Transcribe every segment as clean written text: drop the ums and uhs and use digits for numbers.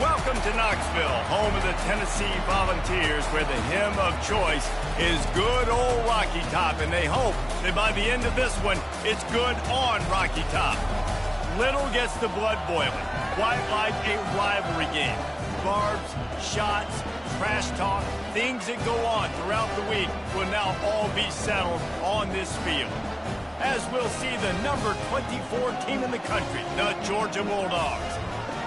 Welcome to Knoxville, home of the Tennessee Volunteers, where the hymn of choice is good old Rocky Top, and they hope that by the end of this one, it's good on Rocky Top. Little gets the blood boiling, quite like a rivalry game. Barbs, shots, trash talk, things that go on throughout the week will now all be settled on this field. As we'll see the number 24 team in the country, the Georgia Bulldogs,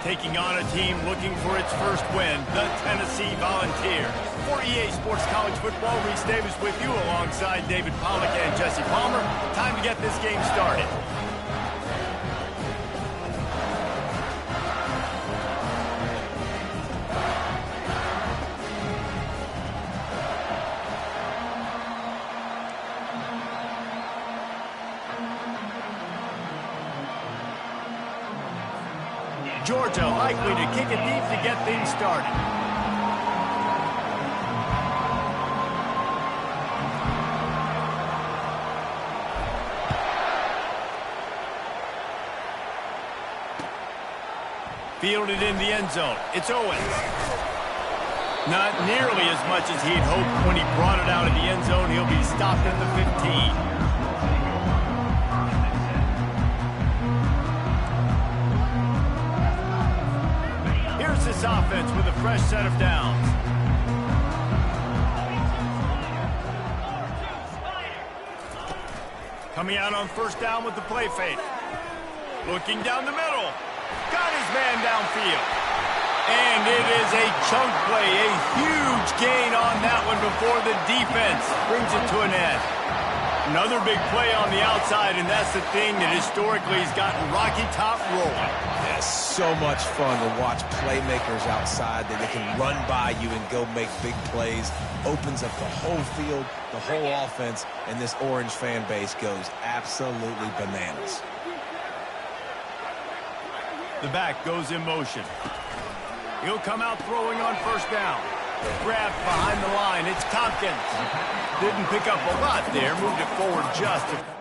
taking on a team looking for its first win, the Tennessee Volunteers. For EA Sports College Football, Reese Davis with you alongside David Pollack and Jesse Palmer. Time to get this game started. Georgia likely to kick it deep to get things started. Fielded in the end zone. It's Owens. Not nearly as much as he'd hoped when he brought it out of the end zone. He'll be stopped at the 15. This offense with a fresh set of downs. Coming out on first down with the play fake. Looking down the middle. Got his man downfield. And it is a chunk play. A huge gain on that one before the defense brings it to an end. Another big play on the outside, and that's the thing that historically has gotten Rocky Top rolling. Yeah, so much fun to watch playmakers outside that they can run by you and go make big plays. Opens up the whole field, the whole offense, and this Orange fan base goes absolutely bananas. The back goes in motion. He'll come out throwing on first down. Grabbed behind the line. It's Tompkins. Didn't pick up a lot there. Moved it forward just a...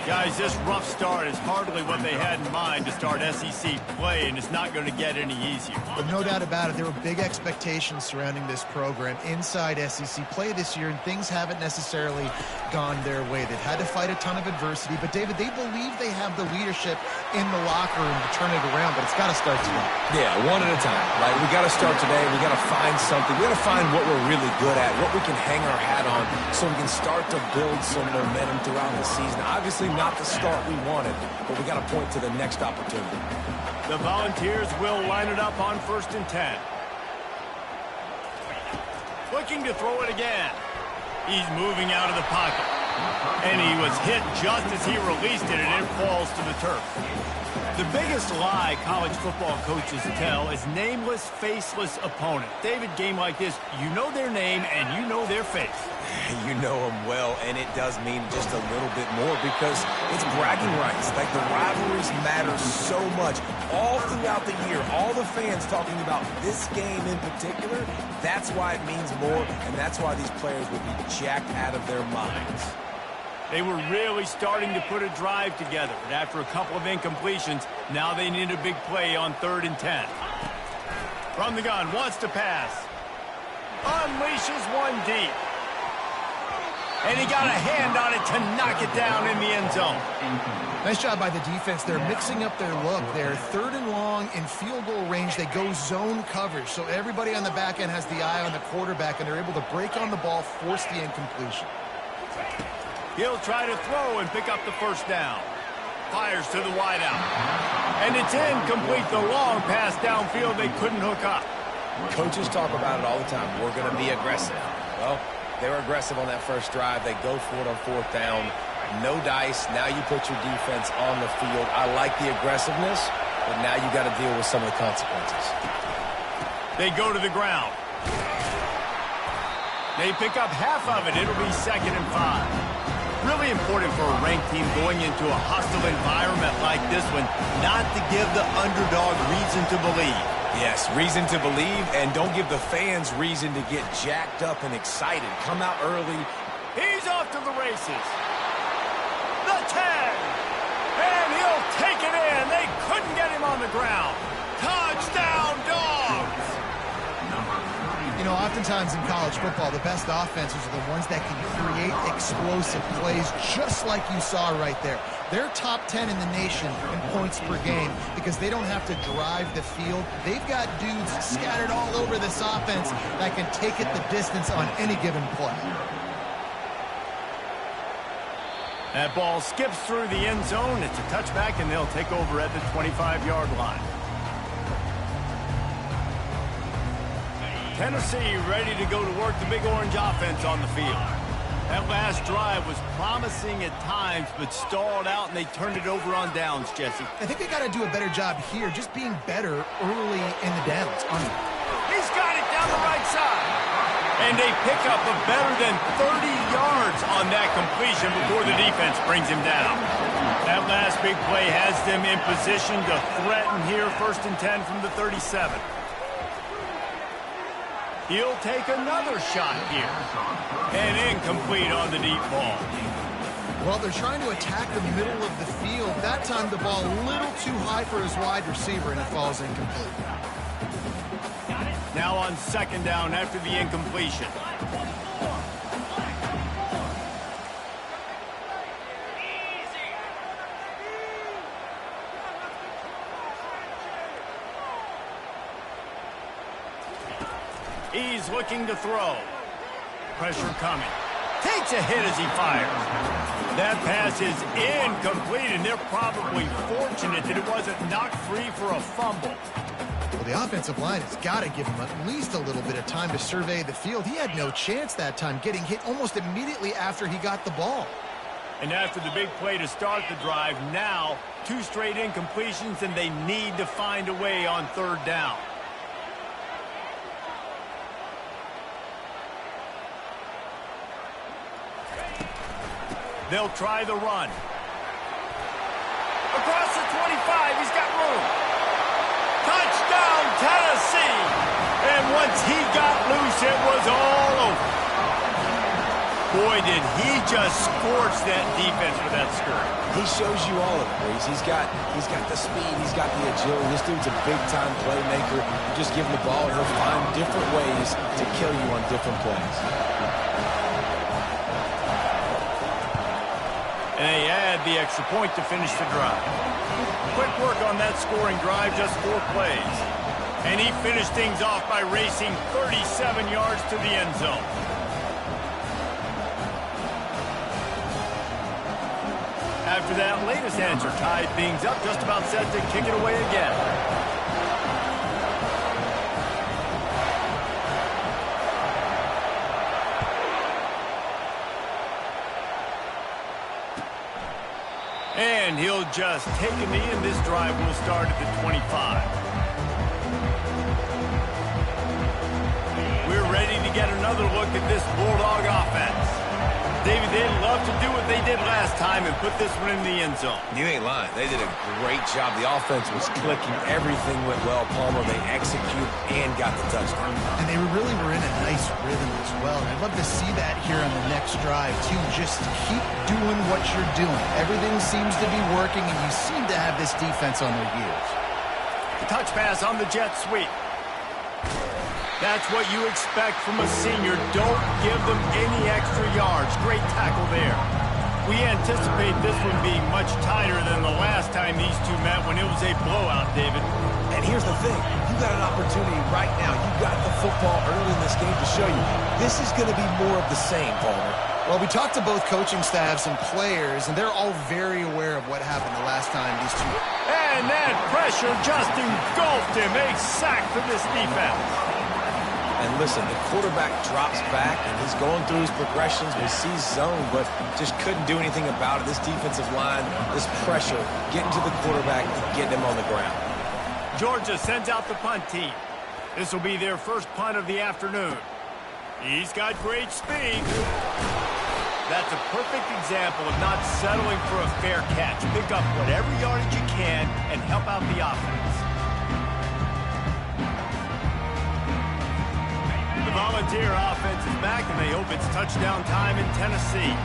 Guys, this rough start is hardly what they had in mind to start SEC play, and it's not going to get any easier. But no doubt about it, there were big expectations surrounding this program inside SEC play this year, and things haven't necessarily gone their way. They've had to fight a ton of adversity, but David, they believe they have the leadership in the locker room to turn it around, but it's got to start today. Yeah, one at a time, right? We got to start today. We got to find something. We got to find what we're really good at, what we can hang our hat on, so we can start to build some momentum throughout the season. Obviously, not the start we wanted, but we got to point to the next opportunity. The Volunteers will line it up on 1st and 10. Looking to throw it again. He's moving out of the pocket. And he was hit just as he released it, and it falls to the turf. The biggest lie college football coaches tell is nameless, faceless opponent. David, game like this, you know their name and you know their face. You know them well, and it does mean just a little bit more because it's bragging rights. Like, the rivalries matter so much all throughout the year. All the fans talking about this game in particular, that's why it means more, and that's why these players would be jacked out of their minds. They were really starting to put a drive together, but after a couple of incompletions, now they need a big play on 3rd and 10. From the gun, wants to pass. Unleashes one deep. And he got a hand on it to knock it down in the end zone. Nice job by the defense. They're mixing up their look. They're 3rd and long in field goal range. They go zone coverage, so everybody on the back end has the eye on the quarterback, and they're able to break on the ball, force the incompletion. He'll try to throw and pick up the first down. Fires to the wideout. And it's incomplete. The long pass downfield they couldn't hook up. Coaches talk about it all the time. We're going to be aggressive. Well, they were aggressive on that first drive. They go for it on 4th down. No dice. Now you put your defense on the field. I like the aggressiveness, but now you got to deal with some of the consequences. They go to the ground. They pick up half of it. It'll be 2nd and 5. Really important for a ranked team going into a hostile environment like this one not to give the underdog reason to believe. Yes, reason to believe, and don't give the fans reason to get jacked up and excited. Come out early. He's off to the races. The 10. And he'll take it in. They couldn't get him on the ground. Touchdown, Dogs! You know, oftentimes in college football, the best offenses are the ones that can create explosive plays, just like you saw right there. They're top 10 in the nation in points per game because they don't have to drive the field. They've got dudes scattered all over this offense that can take it the distance on any given play. That ball skips through the end zone. It's a touchback, and they'll take over at the 25-yard line. Tennessee ready to go to work the Big Orange offense on the field. That last drive was promising at times, but stalled out, and they turned it over on downs, Jesse. I think they got to do a better job here, just being better early in the downs. He's got it down the right side. And they pick up a better than 30 yards on that completion before the defense brings him down. That last big play has them in position to threaten here, 1st and 10 from the 37. He'll take another shot here. And incomplete on the deep ball. Well, they're trying to attack the middle of the field. That time the ball a little too high for his wide receiver, and it falls incomplete. Now on 2nd down after the incompletion. He's looking to throw. Pressure coming. Takes a hit as he fires. That pass is incomplete, and they're probably fortunate that it wasn't knocked free for a fumble. Well, the offensive line has got to give him at least a little bit of time to survey the field. He had no chance that time, getting hit almost immediately after he got the ball. And after the big play to start the drive, now 2 straight incompletions, and they need to find a way on 3rd down. They'll try the run. Across the 25, he's got room. Touchdown, Tennessee! And once he got loose, it was all over. Boy, did he just scorch that defense with that skirt. He shows you all of it, Breeze. He's got the speed, he's got the agility. This dude's a big-time playmaker. You just give him the ball, and he'll find different ways to kill you on different plays. And they add the extra point to finish the drive. Quick work on that scoring drive, just 4 plays. And he finished things off by racing 37 yards to the end zone. After that latest answer tied things up, just about set to kick it away again. And he'll just take a knee, and this drive will start at the 25. We're ready to get another look at this Bulldog offense. David, they'd love to do what they did last time and put this one in the end zone. You ain't lying. They did a great job. The offense was clicking. Everything went well, Palmer. They executed and got the touchdown. And they really were in a nice rhythm as well. And I'd love to see that here on the next drive, too. Just keep doing what you're doing. Everything seems to be working, and you seem to have this defense on their heels. The touch pass on the jet sweep. That's what you expect from a senior. Don't give them any extra yards. Great tackle there. We anticipate this one being much tighter than the last time these two met when it was a blowout, David. And here's the thing. You got an opportunity right now. You got the football early in this game to show you. This is going to be more of the same, Palmer. Well, we talked to both coaching staffs and players, and they're all very aware of what happened the last time these two. And that pressure just engulfed him. A sack for this defense. And listen, the quarterback drops back, and he's going through his progressions. We see zone, but just couldn't do anything about it. This defensive line, this pressure, getting to the quarterback, getting him on the ground. Georgia sends out the punt team. This will be their first punt of the afternoon. He's got great speed. That's a perfect example of not settling for a fair catch. Pick up whatever yardage you can and help out the offense. The Volunteer offense is back, and they hope it's touchdown time in Tennessee.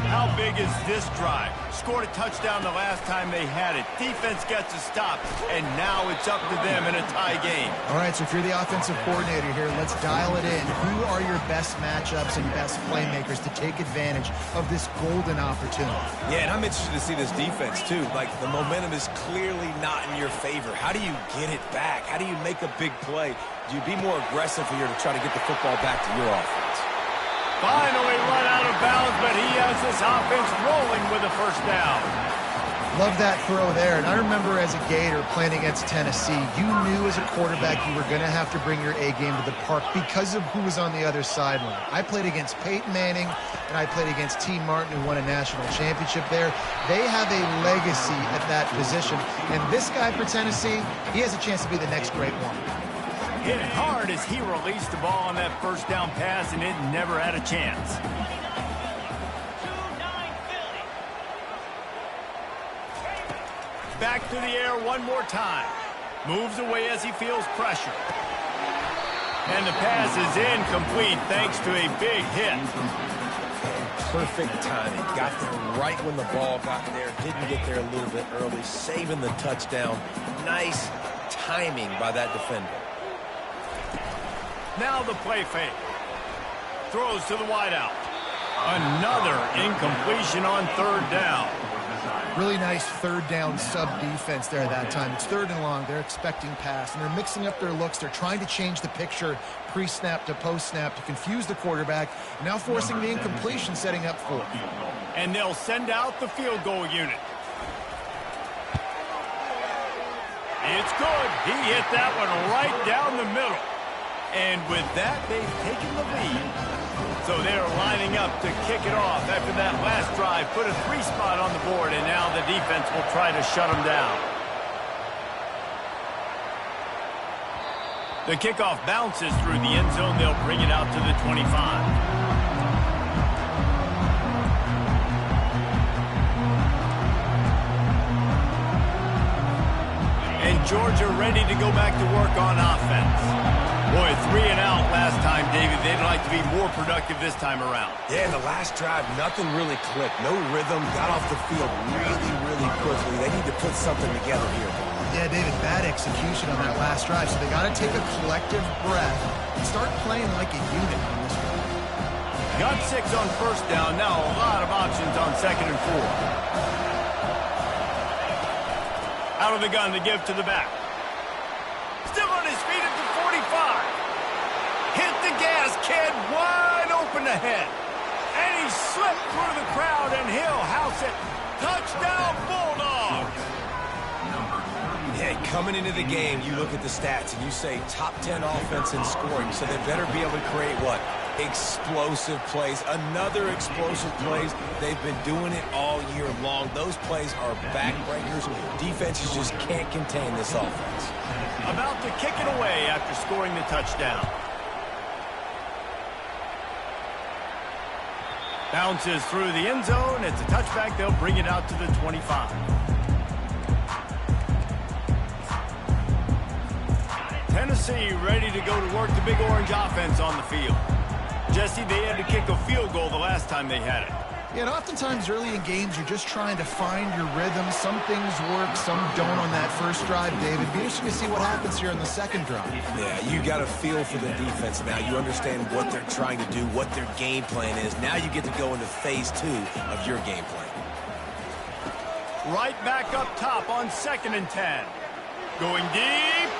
How big is this drive? Scored a touchdown the last time they had it. Defense gets a stop, and now it's up to them in a tie game. All right, so if you're the offensive coordinator here, let's dial it in. Who are your best matchups and best playmakers to take advantage of this golden opportunity? Yeah, and I'm interested to see this defense, too. Like, the momentum is clearly not in your favor. How do you get it back? How do you make a big play? Do you be more aggressive here to try to get the football back to your offense? Finally run out of bounds, but he has this offense rolling with a first down. Love that throw there. And I remember as a Gator playing against Tennessee, you knew as a quarterback you were going to have to bring your A game to the park because of who was on the other sideline. I played against Peyton Manning, and I played against T. Martin, who won a national championship there. They have a legacy at that position. And this guy for Tennessee, he has a chance to be the next great one. Hit hard as he released the ball on that first down pass, and it never had a chance. Back to the air one more time. Moves away as he feels pressure. And the pass is incomplete thanks to a big hit. Perfect timing. Got there right when the ball got there. Didn't get there a little bit early. Saving the touchdown. Nice timing by that defender. Now the play fake. Throws to the wideout. Another incompletion on third down. Really nice third down sub-defense there that time. It's third and long. They're expecting pass, and they're mixing up their looks. They're trying to change the picture pre-snap to post-snap to confuse the quarterback, now forcing the incompletion, setting up fourth. And they'll send out the field goal unit. It's good. He hit that one right down the middle. And with that, they've taken the lead. So they're lining up to kick it off after that last drive. Put a 3-spot on the board, and now the defense will try to shut them down. The kickoff bounces through the end zone. They'll bring it out to the 25. And Georgia ready to go back to work on offense. Boy, 3 and out last time, David. They'd like to be more productive this time around. Yeah, in the last drive, nothing really clicked. No rhythm. Got off the field really quickly. They need to put something together here. Yeah, David, bad execution on that last drive. So they got to take a collective breath and start playing like a unit on this one. Got 6 on first down. Now a lot of options on 2nd and 4. Out of the gun to give to the back. Still on his feet at the 45. Hit the gas, kid. Wide open ahead. And he slipped through the crowd, and he'll house it. Touchdown, Bulldogs. Yeah, coming into the game, you look at the stats, and you say top 10 offense in scoring, so they better be able to create what? Explosive plays. Another explosive plays. They've been doing it all year long. Those plays are backbreakers. Defenses just can't contain this offense. About to kick it away after scoring the touchdown. Bounces through the end zone. It's a touchback. They'll bring it out to the 25. Tennessee ready to go to work the Big Orange offense on the field. Jesse, they had to kick a field goal the last time they had it. Yeah, and oftentimes early in games, you're just trying to find your rhythm. Some things work, some don't on that first drive, David. Be interesting to see what happens here on the second drive. Yeah, you got a feel for the defense now. You understand what they're trying to do, what their game plan is. Now you get to go into phase 2 of your game plan. Right back up top on 2nd and 10. Going deep.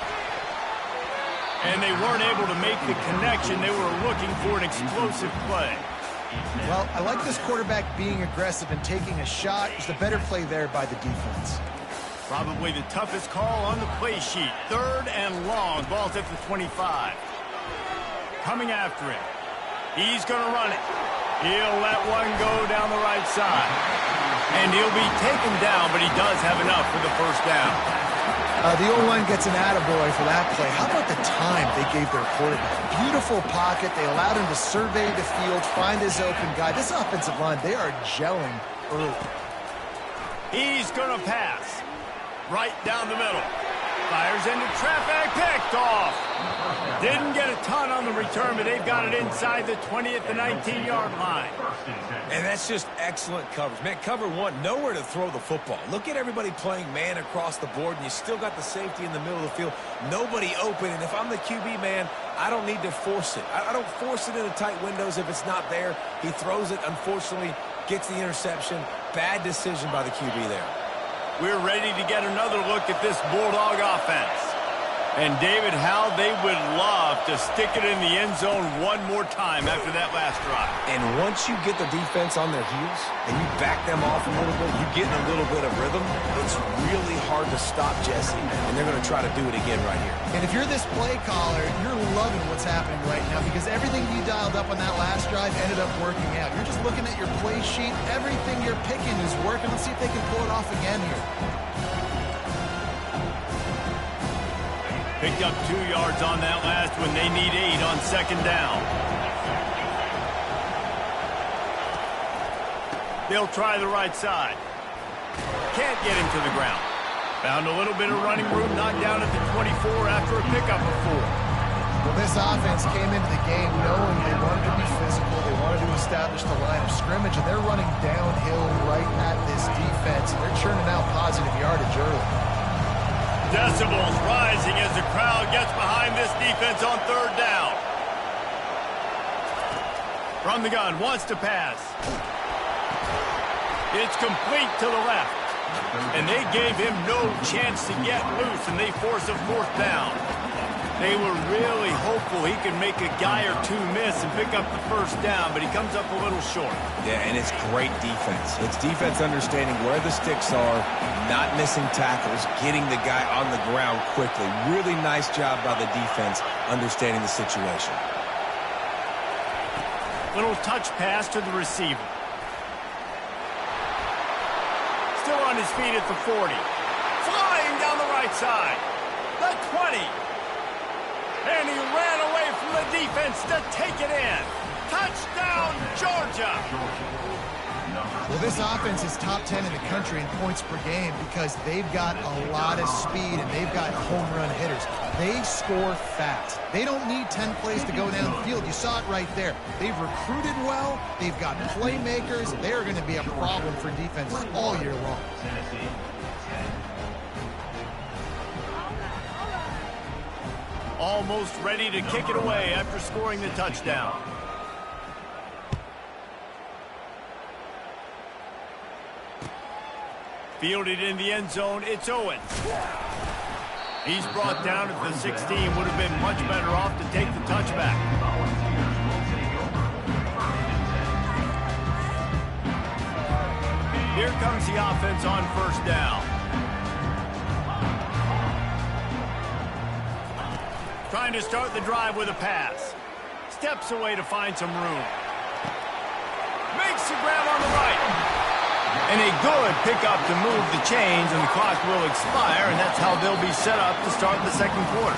And they weren't able to make the connection. They were looking for an explosive play. Well, I like this quarterback being aggressive and taking a shot. It's the better play there by the defense. Probably the toughest call on the play sheet. 3rd and long. Ball's at the 25. Coming after him. He's going to run it. He'll let one go down the right side. And he'll be taken down, but he does have enough for the first down. The O-line gets an attaboy for that play. How about the time they gave their quarterback? Beautiful pocket. They allowed him to survey the field, find his open guy. This offensive line, they are gelling early. He's going to pass. Right down the middle. Fires into traffic. Picked off. Didn't get a ton on the return, but they've got it inside the 20 at the 19-yard line. And that's just excellent coverage. Man, cover one, nowhere to throw the football. Look at everybody playing man across the board, and you still got the safety in the middle of the field. Nobody open, and if I'm the QB, man, I don't need to force it. I don't force it into tight windows if it's not there. He throws it, unfortunately, gets the interception. Bad decision by the QB there. We're ready to get another look at this Bulldog offense. And, David, how they would love to stick it in the end zone one more time after that last drive. And once you get the defense on their heels and you back them off a little bit, you get in a little bit of rhythm, it's really hard to stop Jesse, and they're going to try to do it again right here. And if you're this play caller, you're loving what's happening right now because everything you dialed up on that last drive ended up working out. You're just looking at your play sheet. Everything you're picking is working. Let's see if they can pull it off again here. Picked up 2 yards on that last one. They need 8 on second down. They'll try the right side. Can't get him to the ground. Found a little bit of running room, knocked down at the 24 after a pickup of 4. Well, this offense came into the game knowing they wanted to be physical. They wanted to establish the line of scrimmage, and they're running downhill right at this defense. And they're churning out positive yardage early. Decibels rising as the crowd gets behind this defense on third down. From the gun, wants to pass. It's complete to the left. And they gave him no chance to get loose, and they force a 4th down. They were really hopeful he could make a guy or two miss and pick up the first down, but he comes up a little short. Yeah, and it's great defense. It's defense understanding where the sticks are, not missing tackles, getting the guy on the ground quickly. Really nice job by the defense understanding the situation. Little touch pass to the receiver. Still on his feet at the 40. Flying down the right side. The 20. And he ran away from the defense to take it in. Touchdown, Georgia! Well, this offense is top 10 in the country in points per game because they've got a lot of speed and they've got home run hitters. They score fast. They don't need 10 plays to go down the field. You saw it right there. They've recruited well. They've got playmakers. They're going to be a problem for defenses all year long. Almost ready to kick it away after scoring the touchdown. Fielded in the end zone, it's Owens. He's brought down at the 16. Would have been much better off to take the touchback. Here comes the offense on first down. Trying to start the drive with a pass. Steps away to find some room. Makes the grab on the right. And a good pickup to move the chains, and the clock will expire, and that's how they'll be set up to start the second quarter.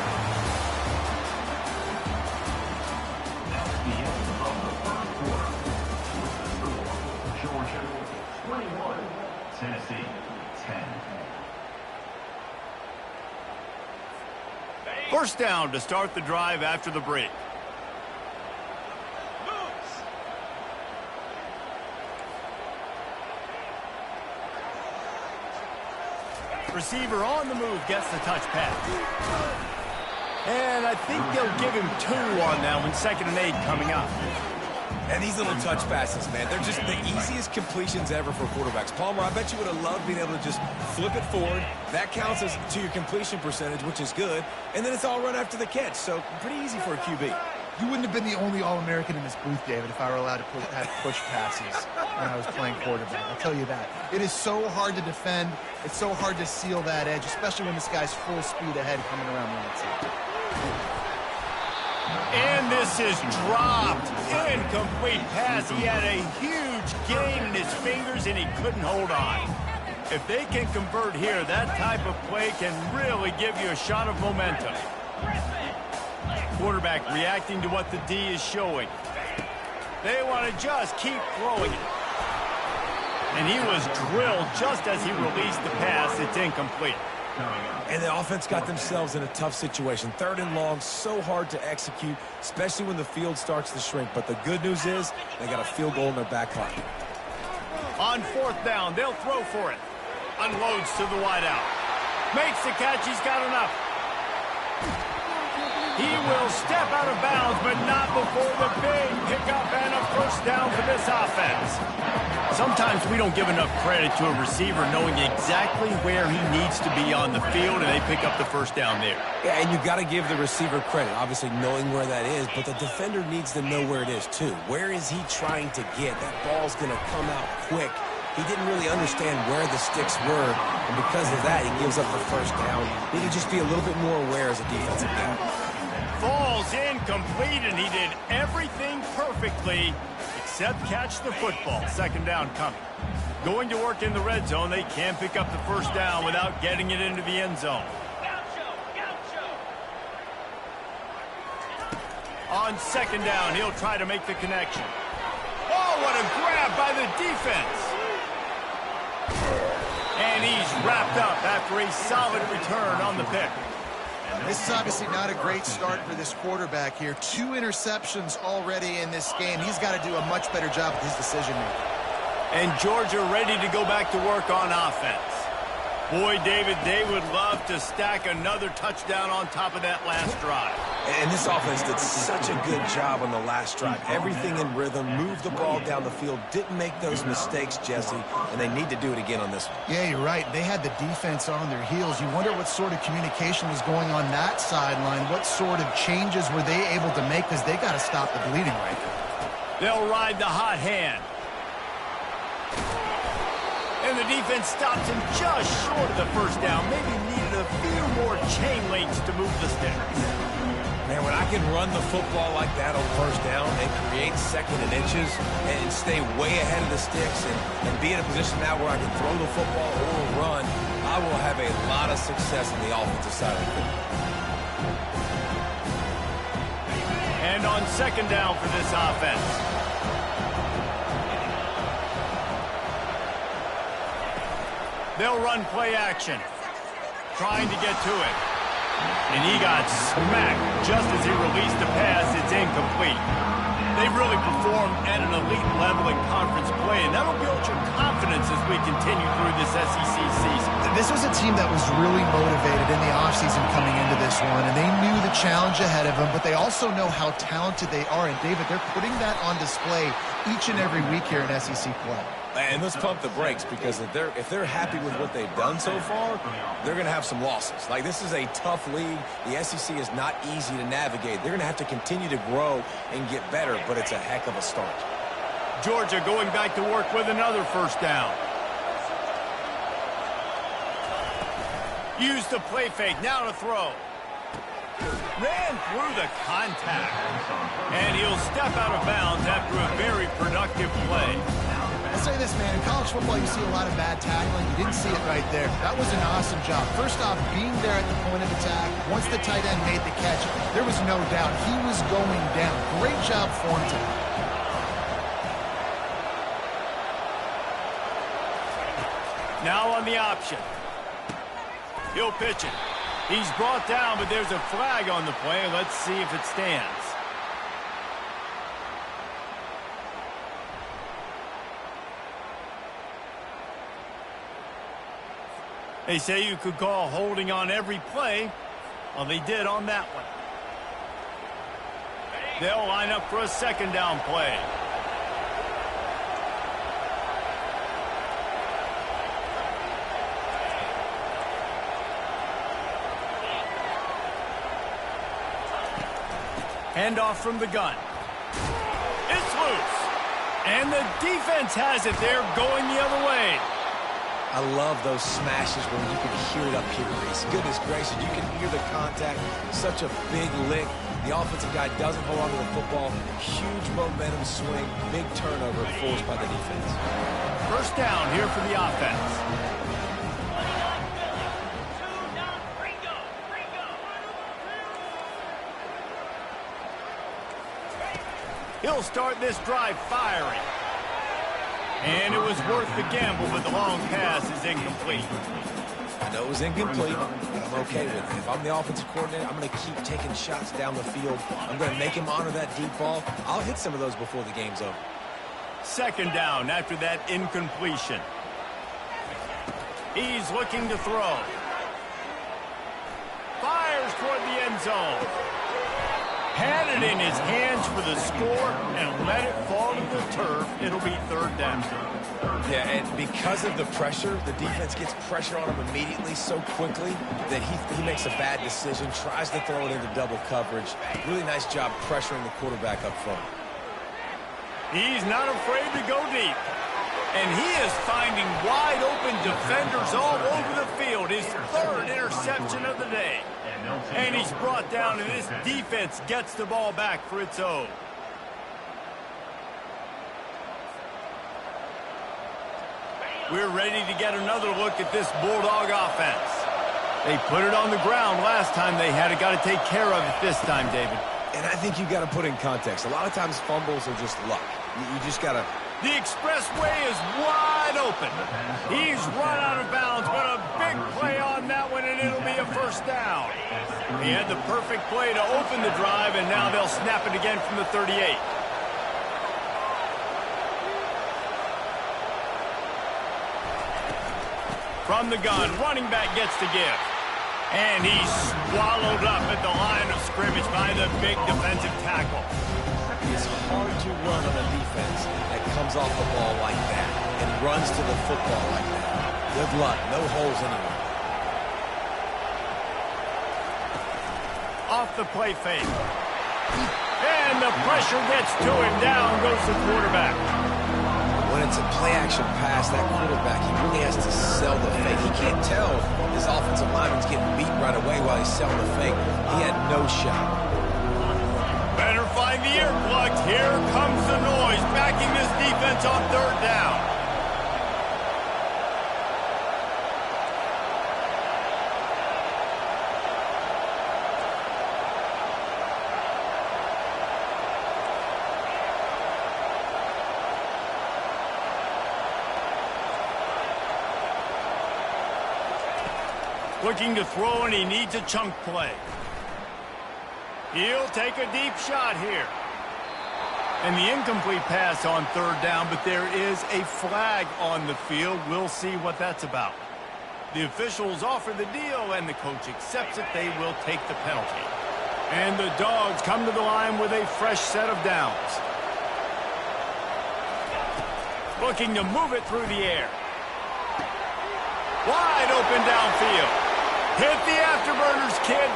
Georgia 21, Tennessee 10. First down to start the drive after the break. Receiver on the move gets the touch pass. And I think they'll give him 2 on that one. 2nd and 8 coming up. And these little touch passes, man, they're just the easiest completions ever for quarterbacks. Palmer, I bet you would have loved being able to just flip it forward. That counts as to your completion percentage, which is good. And then it's all run after the catch. So pretty easy for a QB. You wouldn't have been the only All-American in this booth, David, if I were allowed to have push passes when I was playing quarterback. I'll tell you that. It is so hard to defend. It's so hard to seal that edge, especially when this guy's full speed ahead coming around the outside. And this is dropped. Incomplete pass. He had a huge gain in his fingers, and he couldn't hold on. If they can convert here, that type of play can really give you a shot of momentum. Quarterback reacting to what the D is showing. They want to just keep throwing it. And he was drilled just as he released the pass. It's incomplete. And the offense got themselves in a tough situation. 3rd and long, so hard to execute, especially when the field starts to shrink. But the good news is they got a field goal in their back pocket. On 4th down, they'll throw for it. Unloads to the wideout. Makes the catch. He's got enough. He will step out of bounds, but not before the big pickup and a first down for this offense. Sometimes we don't give enough credit to a receiver knowing exactly where he needs to be on the field, and they pick up the first down there. Yeah, and you got to give the receiver credit, obviously knowing where that is, but the defender needs to know where it is too. Where is he trying to get? That ball's going to come out quick. He didn't really understand where the sticks were, and because of that, he gives up the first down. He need to just be a little bit more aware as a defensive guy. Falls incomplete, and he did everything perfectly except catch the football. 2nd down coming. Going to work in the red zone. They can't pick up the first down without getting it into the end zone. On 2nd down, he'll try to make the connection. Oh, what a grab by the defense. And he's wrapped up after a solid return on the pick. This is obviously not a great start for this quarterback here. 2 interceptions already in this game. He's got to do a much better job with his decision-making. And Georgia ready to go back to work on offense. Boy, David, they would love to stack another touchdown on top of that last drive. And this offense did such a good job on the last drive. Everything in rhythm, moved the ball down the field, didn't make those mistakes, Jesse, and they need to do it again on this one. Yeah, you're right. They had the defense on their heels. You wonder what sort of communication was going on that sideline. What sort of changes were they able to make, because they got to stop the bleeding right now. They'll ride the hot hand. And the defense stops him just short of the first down. Maybe needed a few more chain links to move the sticks. Man, when I can run the football like that on first down and create 2nd and inches and stay way ahead of the sticks and be in a position now where I can throw the football or run, I will have a lot of success on the offensive side of the field. And on 2nd down for this offense. They'll run play action, trying to get to it. And he got smacked just as he released the pass. It's incomplete. They've really performed at an elite level in conference play, and that'll build your confidence as we continue through this SEC season. This was a team that was really motivated in the offseason coming into this one, and they knew the challenge ahead of them, but they also know how talented they are. And, David, they're putting that on display each and every week here in SEC play. And let's pump the brakes, because if they're happy with what they've done so far, they're going to have some losses. Like, this is a tough league. The SEC is not easy to navigate. They're going to have to continue to grow and get better, but it's a heck of a start. Georgia going back to work with another first down. Use the play fake. Now to throw. Ran through the contact. And he'll step out of bounds after a very productive play. I'll say this, man. In college football, you see a lot of bad tackling. You didn't see it right there. That was an awesome job. First off, being there at the point of attack. Once the tight end made the catch, there was no doubt he was going down. Great job for him today. Now on the option. He'll pitch it. He's brought down, but there's a flag on the play. Let's see if it stands. They say you could call holding on every play. Well, they did on that one. They'll line up for a 2nd down play. Handoff from the gun. It's loose. And the defense has it there, going the other way. I love those smashes when you can hear it up here, Reese. Goodness gracious, you can hear the contact. Such a big lick. The offensive guy doesn't hold on to the football. Huge momentum swing. Big turnover forced by the defense. First down here for the offense. He'll start this drive firing. And it was worth the gamble, but the long pass is incomplete. I know it was incomplete, but I'm okay with it. If I'm the offensive coordinator, I'm going to keep taking shots down the field. I'm going to make him honor that deep ball. I'll hit some of those before the game's over. Second down after that incompletion. He's looking to throw. Fires toward the end zone. Had it in his hands for the score and let it fall to the turf. It'll be third down. Yeah, and because of the pressure, the defense gets pressure on him immediately so quickly that he makes a bad decision, tries to throw it into double coverage. Really nice job pressuring the quarterback up front. He's not afraid to go deep. And he is finding wide-open defenders all over the field. His third interception of the day. And he's brought down, and this defense gets the ball back for its own. We're ready to get another look at this Bulldog offense. They put it on the ground last time they had it. Got to take care of it this time, David. And I think you got to put in context. A lot of times fumbles are just luck. You just got to... The expressway is wide open. He's run out of bounds, but a big play on that one, and it'll be a first down. He had the perfect play to open the drive, and now they'll snap it again from the 38. From the gun, running back gets to give. And he's swallowed up at the line of scrimmage by the big defensive tackle. It's hard to run on a defense that comes off the ball like that and runs to the football like that. Good luck. No holes anywhere. Off the play fake. And the pressure gets to him. Down goes the quarterback. When it's a play-action pass, that quarterback, he really has to sell the fake. He can't tell his offensive lineman's getting beat right away while he's selling the fake. He had no shot. Better find the earplugs. Here comes the noise, backing this defense on third down. Looking to throw, and he needs a chunk play. He'll take a deep shot here. And the incomplete pass on third down, but there is a flag on the field. We'll see what that's about. The officials offer the deal, and the coach accepts it. They will take the penalty. And the Dogs come to the line with a fresh set of downs. Looking to move it through the air. Wide open downfield. Hit the afterburners, kid.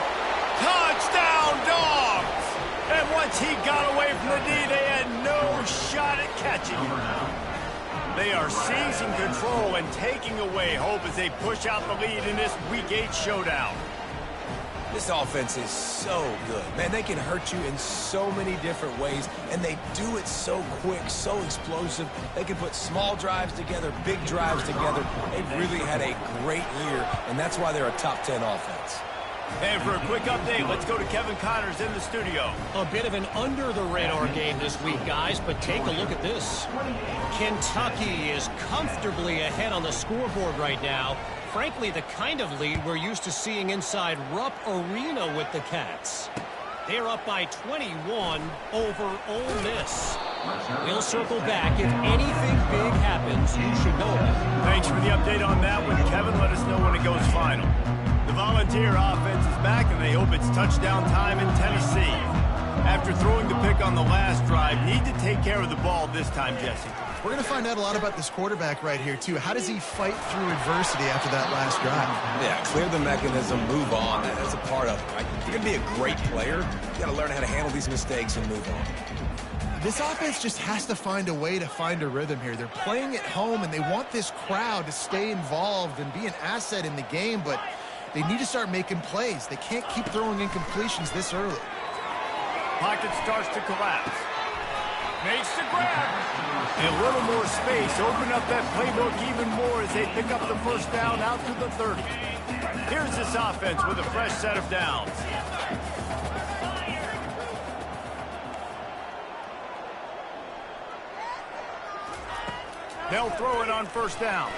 Touchdown, Dogs! And once he got away from the D, they had no shot at catching him. They are seizing control and taking away hope as they push out the lead in this Week 8 showdown. This offense is so good. Man, they can hurt you in so many different ways, and they do it so quick, so explosive. They can put small drives together, big drives together. They've really had a great year, and that's why they're a top 10 offense. And for a quick update, let's go to Kevin Connors in the studio. A bit of an under-the-radar game this week, guys, but take a look at this. Kentucky is comfortably ahead on the scoreboard right now. Frankly, the kind of lead we're used to seeing inside Rupp Arena with the Cats. They're up by 21 over Ole Miss. We'll circle back. If anything big happens, you should know it. Thanks for the update on that one, Kevin. Let us know when it goes final. The Volunteer offense is back, and they hope it's touchdown time in Tennessee. After throwing the pick on the last drive, need to take care of the ball this time, Jesse. We're going to find out a lot about this quarterback right here, too. How does he fight through adversity after that last drive? Yeah, clear the mechanism, move on. That's a part of it, right? You're going to be a great player. You got to learn how to handle these mistakes and move on. This offense just has to find a way to find a rhythm here. They're playing at home, and they want this crowd to stay involved and be an asset in the game, but they need to start making plays. They can't keep throwing incompletions this early. Pocket starts to collapse. Makes the grab. And a little more space. Open up that playbook even more as they pick up the first down out to the 30. Here's this offense with a fresh set of downs. They'll throw it on first down.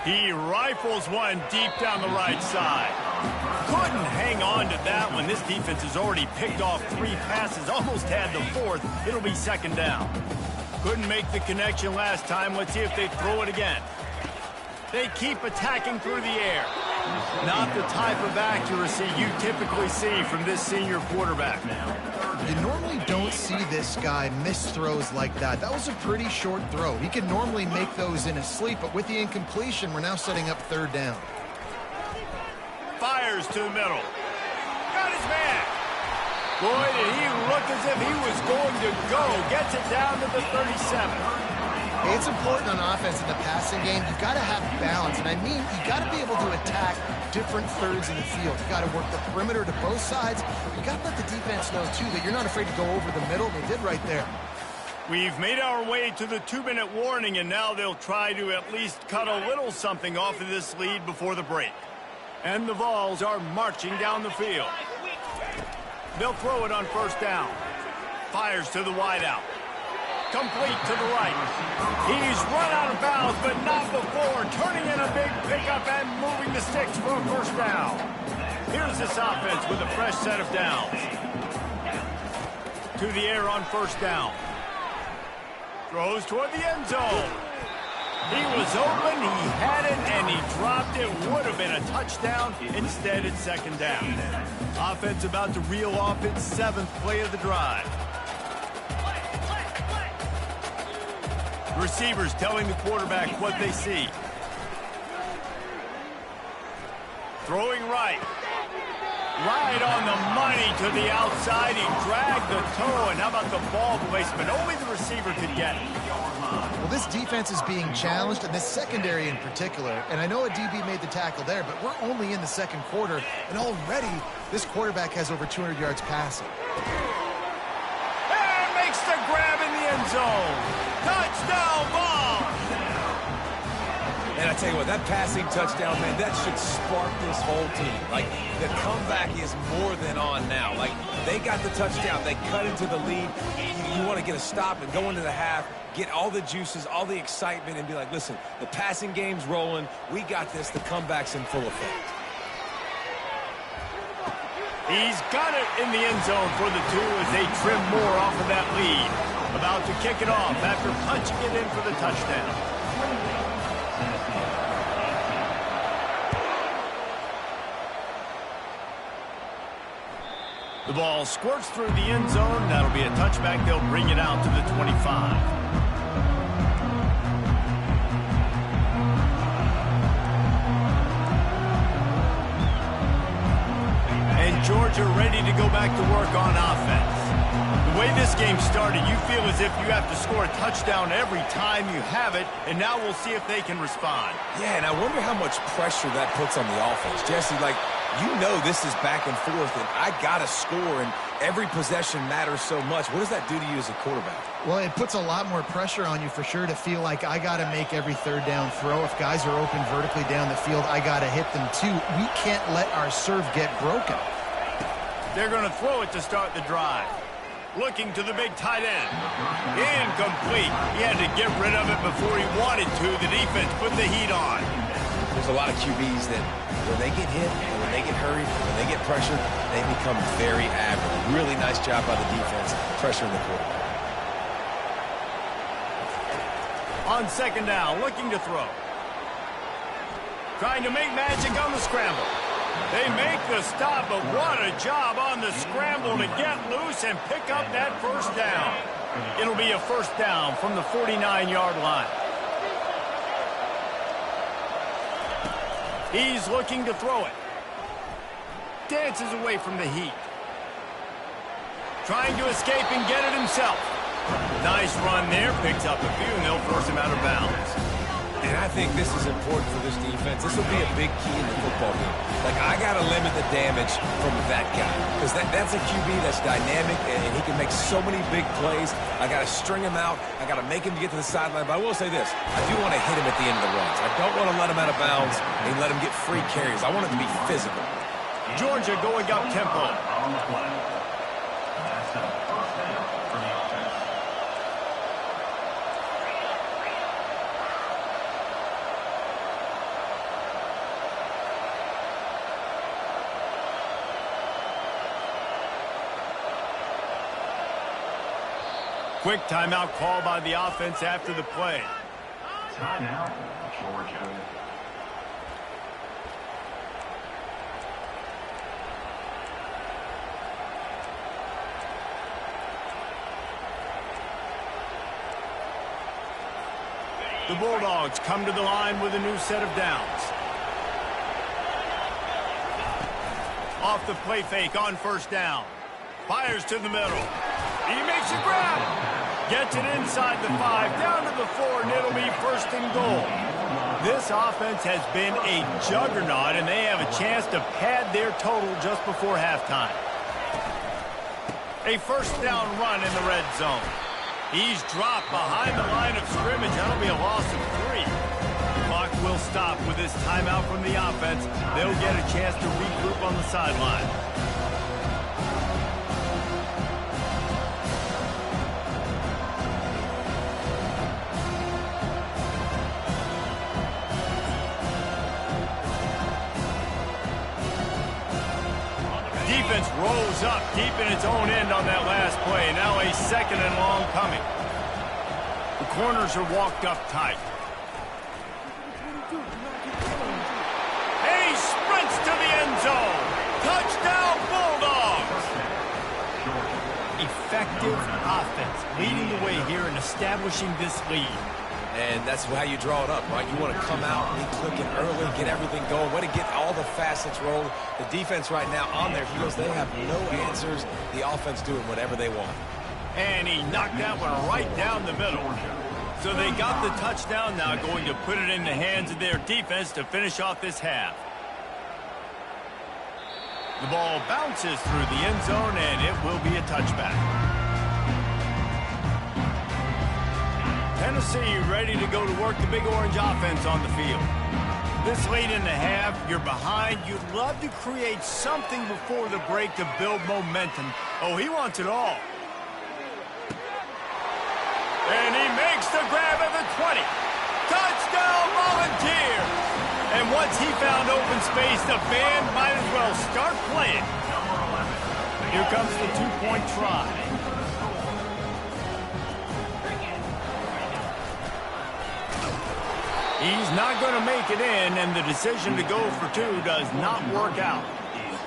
He rifles one deep down the right side. Couldn't hang on to that one. This defense has already picked off 3 passes, almost had the 4th. It'll be second down. Couldn't make the connection last time. Let's see if they throw it again. They keep attacking through the air. Not the type of accuracy you typically see from this senior quarterback. You normally don't see this guy miss throws like that. That was a pretty short throw. He can normally make those in his sleep, but with the incompletion, we're now setting up third down. Fires to the middle. Got his man. Boy, did he look as if he was going to go. Gets it down to the 37. It's important on offense in the passing game. You've got to have balance, and I mean, you got to be able to attack different thirds in the field. You got to work the perimeter to both sides. You got to let the defense know, too, that you're not afraid to go over the middle. They did right there. We've made our way to the 2-minute warning, and now they'll try to at least cut a little something off of this lead before the break. And the Vols are marching down the field. They'll throw it on first down. Fires to the wideout. Complete to the right. He's run out of bounds, but not before. Turning in a big pickup and moving the sticks for a first down. Here's this offense with a fresh set of downs. To the air on first down. Throws toward the end zone. He was open, he had it, and he dropped it. Would have been a touchdown. Instead, it's second down. Offense about to reel off its 7th play of the drive. Receivers telling the quarterback what they see. Throwing right. Right on the money to the outside. He dragged the toe, and how about the ball placement? Only the receiver could get it. Well, this defense is being challenged, and this secondary in particular. And I know a DB made the tackle there, but we're only in the second quarter, and already this quarterback has over 200 yards passing. And makes the grab in the end zone. Touchdown ball! And I tell you what, that passing touchdown, man, that should spark this whole team. Like, the comeback is more than on now. Like, they got the touchdown. They cut into the lead. You want to get a stop and go into the half, get all the juices, all the excitement, and be like, listen, the passing game's rolling. We got this. The comeback's in full effect. He's got it in the end zone for the 2 as they trim more off of that lead. About to kick it off after punching it in for the touchdown. The ball squirts through the end zone. That'll be a touchback. They'll bring it out to the 25. And Georgia ready to go back to work on offense. The way this game started, you feel as if you have to score a touchdown every time you have it, and now we'll see if they can respond. Yeah, and I wonder how much pressure that puts on the offense. Jesse, like, you know this is back and forth, and I got to score, and every possession matters so much. What does that do to you as a quarterback? Well, it puts a lot more pressure on you for sure to feel like I got to make every third down throw. If guys are open vertically down the field, I got to hit them too. We can't let our serve get broken. They're going to throw it to start the drive. Looking to the big tight end. Incomplete. He had to get rid of it before he wanted to. The defense put the heat on. There's a lot of QBs that when they get hit, when they get hurried, when they get pressured, they become very average. Really nice job by the defense pressuring the quarterback. On second down, looking to throw. Trying to make magic on the scramble. They make the stop, but what a job on the scramble to get loose and pick up that first down. It'll be a first down from the 49-yard line. He's looking to throw it. Dances away from the heat. Trying to escape and get it himself. Nice run there. Picks up a few, and they'll force him out of bounds. And I think this is important for this defense. This will be a big key in the football game. Like, I got to limit the damage from that guy because that's a QB that's dynamic, and he can make so many big plays. I got to string him out. I got to make him to get to the sideline. But I will say this. I do want to hit him at the end of the runs. I don't want to let him out of bounds and let him get free carries. I want it to be physical. Georgia going up tempo. On the play. That's a first down for the offense. Quick timeout call by the offense after the play. Timeout, Georgia. The Bulldogs come to the line with a new set of downs. Off the play fake on first down. Fires to the middle. He makes a grab. Gets it inside the 5, down to the 4, and it'll be first and goal. This offense has been a juggernaut, and they have a chance to pad their total just before halftime. A first down run in the red zone. He's dropped behind the line of scrimmage. That'll be a loss of 3. Clock will stop with this timeout from the offense. They'll get a chance to regroup on the sideline. Defense rolls up deep in its own end on that last play. Now a second and long coming. The corners are walked up tight. He sprints to the end zone. Touchdown, Bulldogs! Effective offense leading the way here and establishing this lead. And that's how you draw it up, right? You want to come out, be clicking early, get everything going. Want to get all the facets rolling. The defense right now on their heels, they have no answers. The offense doing whatever they want. And he knocked that one right down the middle. So they got the touchdown now, going to put it in the hands of their defense to finish off this half. The ball bounces through the end zone, and it will be a touchback. Tennessee ready to go to work the Big Orange offense on the field. This late in the half, you're behind. You'd love to create something before the break to build momentum. Oh, he wants it all. And he makes the grab at the 20. Touchdown, Volunteers! And once he found open space, the band might as well start playing. Here comes the two-point try. He's not going to make it in, and the decision to go for 2 does not work out.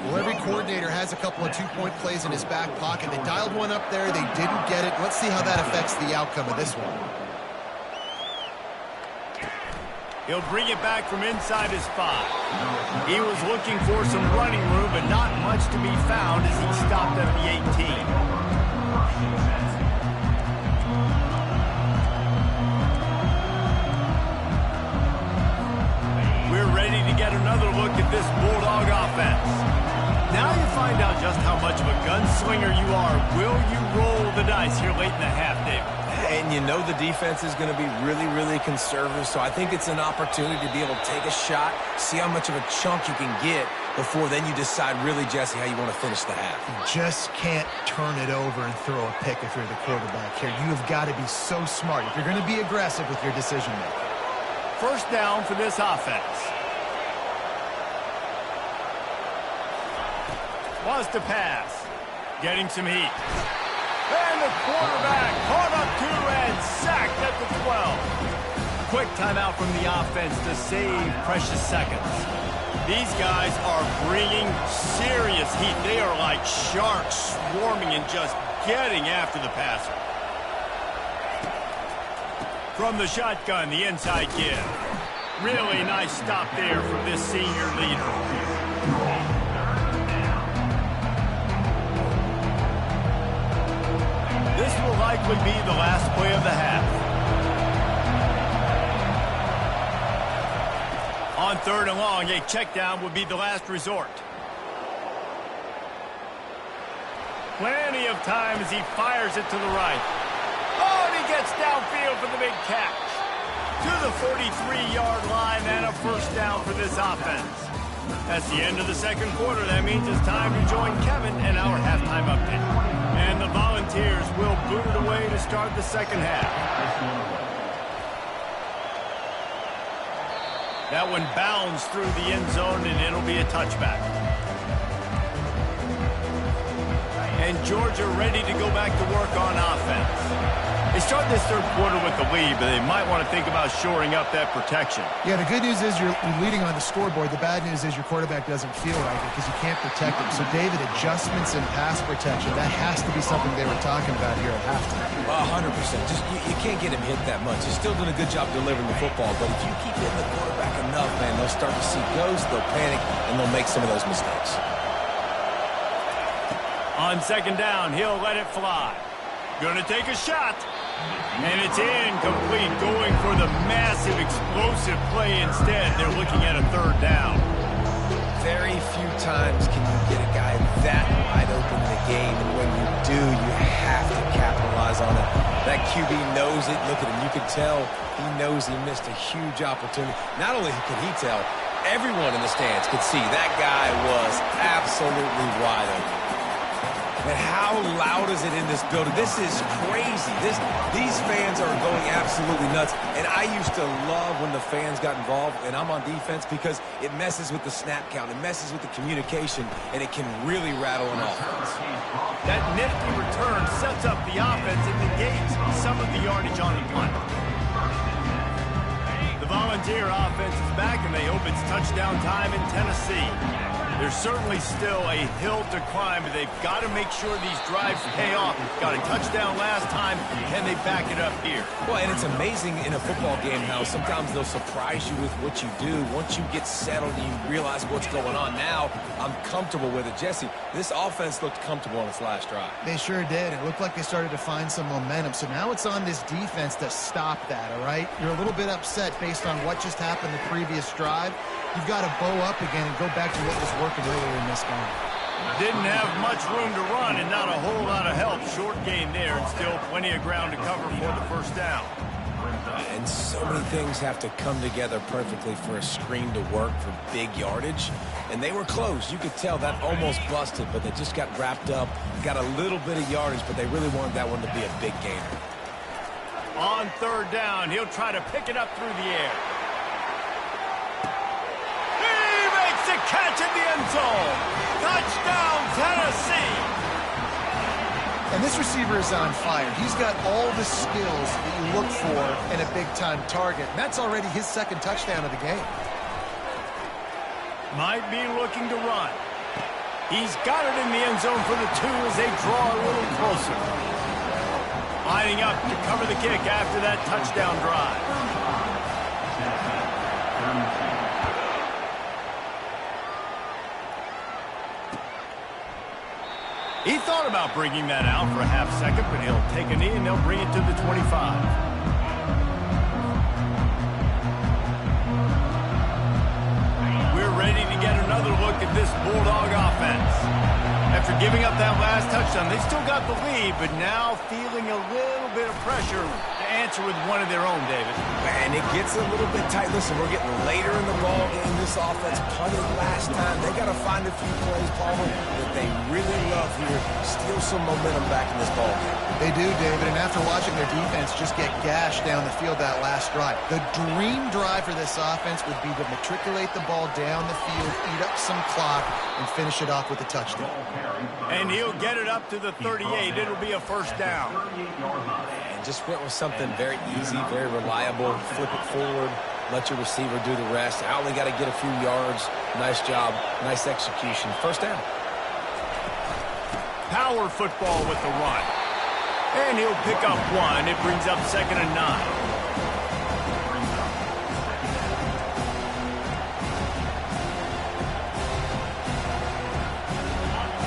Well, every coordinator has a couple of two-point plays in his back pocket. They dialed one up there. They didn't get it. Let's see how that affects the outcome of this one. He'll bring it back from inside his 5. He was looking for some running room, but not much to be found as he stopped at the 18. We're ready to get another look at this Bulldog offense. Now you find out just how much of a gunslinger you are. Will you roll the dice here late in the half, David? And you know the defense is going to be really, really conservative, so I think it's an opportunity to be able to take a shot, see how much of a chunk you can get before then you decide really, Jesse, how you want to finish the half. You just can't turn it over and throw a pick if you're the quarterback here. You have got to be so smart if you're going to be aggressive with your decision-making. First down for this offense. Wants to pass. Getting some heat. And the quarterback caught up to and sacked at the 12. Quick timeout from the offense to save precious seconds. These guys are bringing serious heat. They are like sharks swarming and just getting after the passer. From the shotgun, the inside give. Really nice stop there from this senior leader. This will likely be the last play of the half. On 3rd and long, a check down would be the last resort. Plenty of time as he fires it to the right. Oh, and he gets downfield for the big catch. To the 43-yard line and a first down for this offense. That's the end of the second quarter. That means it's time to join Kevin and our halftime update. And the Volunteers will boot it away to start the second half. That one bounds through the end zone, and it'll be a touchback. And Georgia ready to go back to work on offense. They start this third quarter with the lead, but they might want to think about shoring up that protection. Yeah, the good news is you're leading on the scoreboard. The bad news is your quarterback doesn't feel right because you can't protect him. So, David, adjustments in pass protection, that has to be something they were talking about here at halftime. 100%. Just you can't get him hit that much. He's still doing a good job delivering the football, but if you keep hitting the quarterback enough, man, they'll start to see ghosts, they'll panic, and they'll make some of those mistakes. On second down, he'll let it fly. Gonna take a shot. And it's incomplete, going for the massive, explosive play instead. They're looking at a third down. Very few times can you get a guy that wide open in the game, and when you do, you have to capitalize on it. That QB knows it. Look at him. You can tell he knows he missed a huge opportunity. Not only could he tell, everyone in the stands could see that guy was absolutely wide open. And how loud is it in this building? This is crazy. These fans are going absolutely nuts. And I used to love when the fans got involved, and I'm on defense, because it messes with the snap count. It messes with the communication, and it can really rattle an offense. That nifty return sets up the offense and negates some of the yardage on the punt. The Volunteer offense is back, and they hope it's touchdown time in Tennessee. There's certainly still a hill to climb, but they've got to make sure these drives pay off. Got a touchdown last time, and they back it up here. Well, and it's amazing in a football game how sometimes they'll surprise you with what you do. Once you get settled and you realize what's going on, now I'm comfortable with it. Jesse, this offense looked comfortable on its last drive. They sure did. It looked like they started to find some momentum. So now it's on this defense to stop that, all right? You're a little bit upset based on what just happened the previous drive. You've got to bow up again and go back to what was working earlier in this game. Didn't have much room to run and not a whole lot of help. Short gain there and still plenty of ground to cover for the first down. And so many things have to come together perfectly for a screen to work for big yardage. And they were close. You could tell that almost busted, but they just got wrapped up, got a little bit of yardage, but they really wanted that one to be a big gainer. On third down, he'll try to pick it up through the air. To catch in the end zone. Touchdown, Tennessee. And this receiver is on fire. He's got all the skills that you look for in a big-time target. And that's already his second touchdown of the game. Might be looking to run. He's got it in the end zone for the two as they draw a little closer. Lining up to cover the kick after that touchdown drive. He thought about bringing that out for a half second, but he'll take a knee and they'll bring it to the 25. We're ready to get another look at this Bulldog offense. After giving up that last touchdown, they still got the lead, but now feeling a little bit of pressure to answer with one of their own, David. Man, it gets a little bit tight. Listen, we're getting later in the ball game. This offense punted last time. They got to find a few plays, Palmer, that they really love here. Steal some momentum back in this ball game. They do, David, and after watching their defense just get gashed down the field that last drive, the dream drive for this offense would be to matriculate the ball down the field, eat up some clock, and finish it off with a touchdown. And he'll get it up to the 38. It'll be a first down. And just went with something very easy, very reliable. Flip it forward, let your receiver do the rest. I only got to get a few yards. Nice job, nice execution. First down. Power football with the run. And he'll pick up one. It brings up 2nd and 9.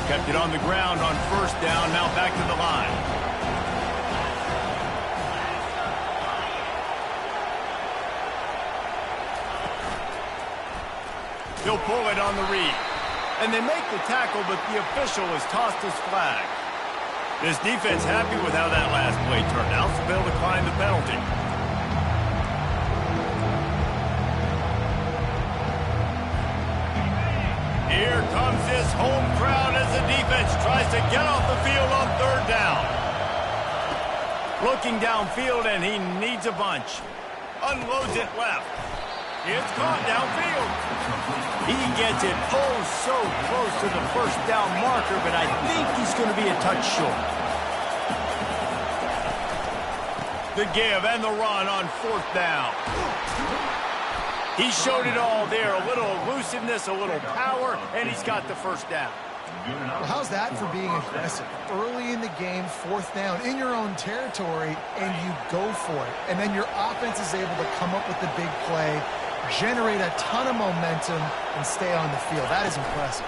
Kept it on the ground on first down. Now back to the line. He'll pull it on the read. And they make the tackle, but the official has tossed his flag. This defense happy with how that last play turned out, so they'll decline the penalty. Here comes this home crowd as the defense tries to get off the field on third down. Looking downfield, and he needs a bunch. Unloads it left. It's caught downfield. He gets it oh so close to the first down marker, but I think he's going to be a touch short. The give and the run on 4th down. He showed it all there. A little elusiveness, a little power, and he's got the first down. Well, how's that for being aggressive? Early in the game, 4th down, in your own territory, and you go for it. And then your offense is able to come up with the big play, generate a ton of momentum, and stay on the field. That is impressive.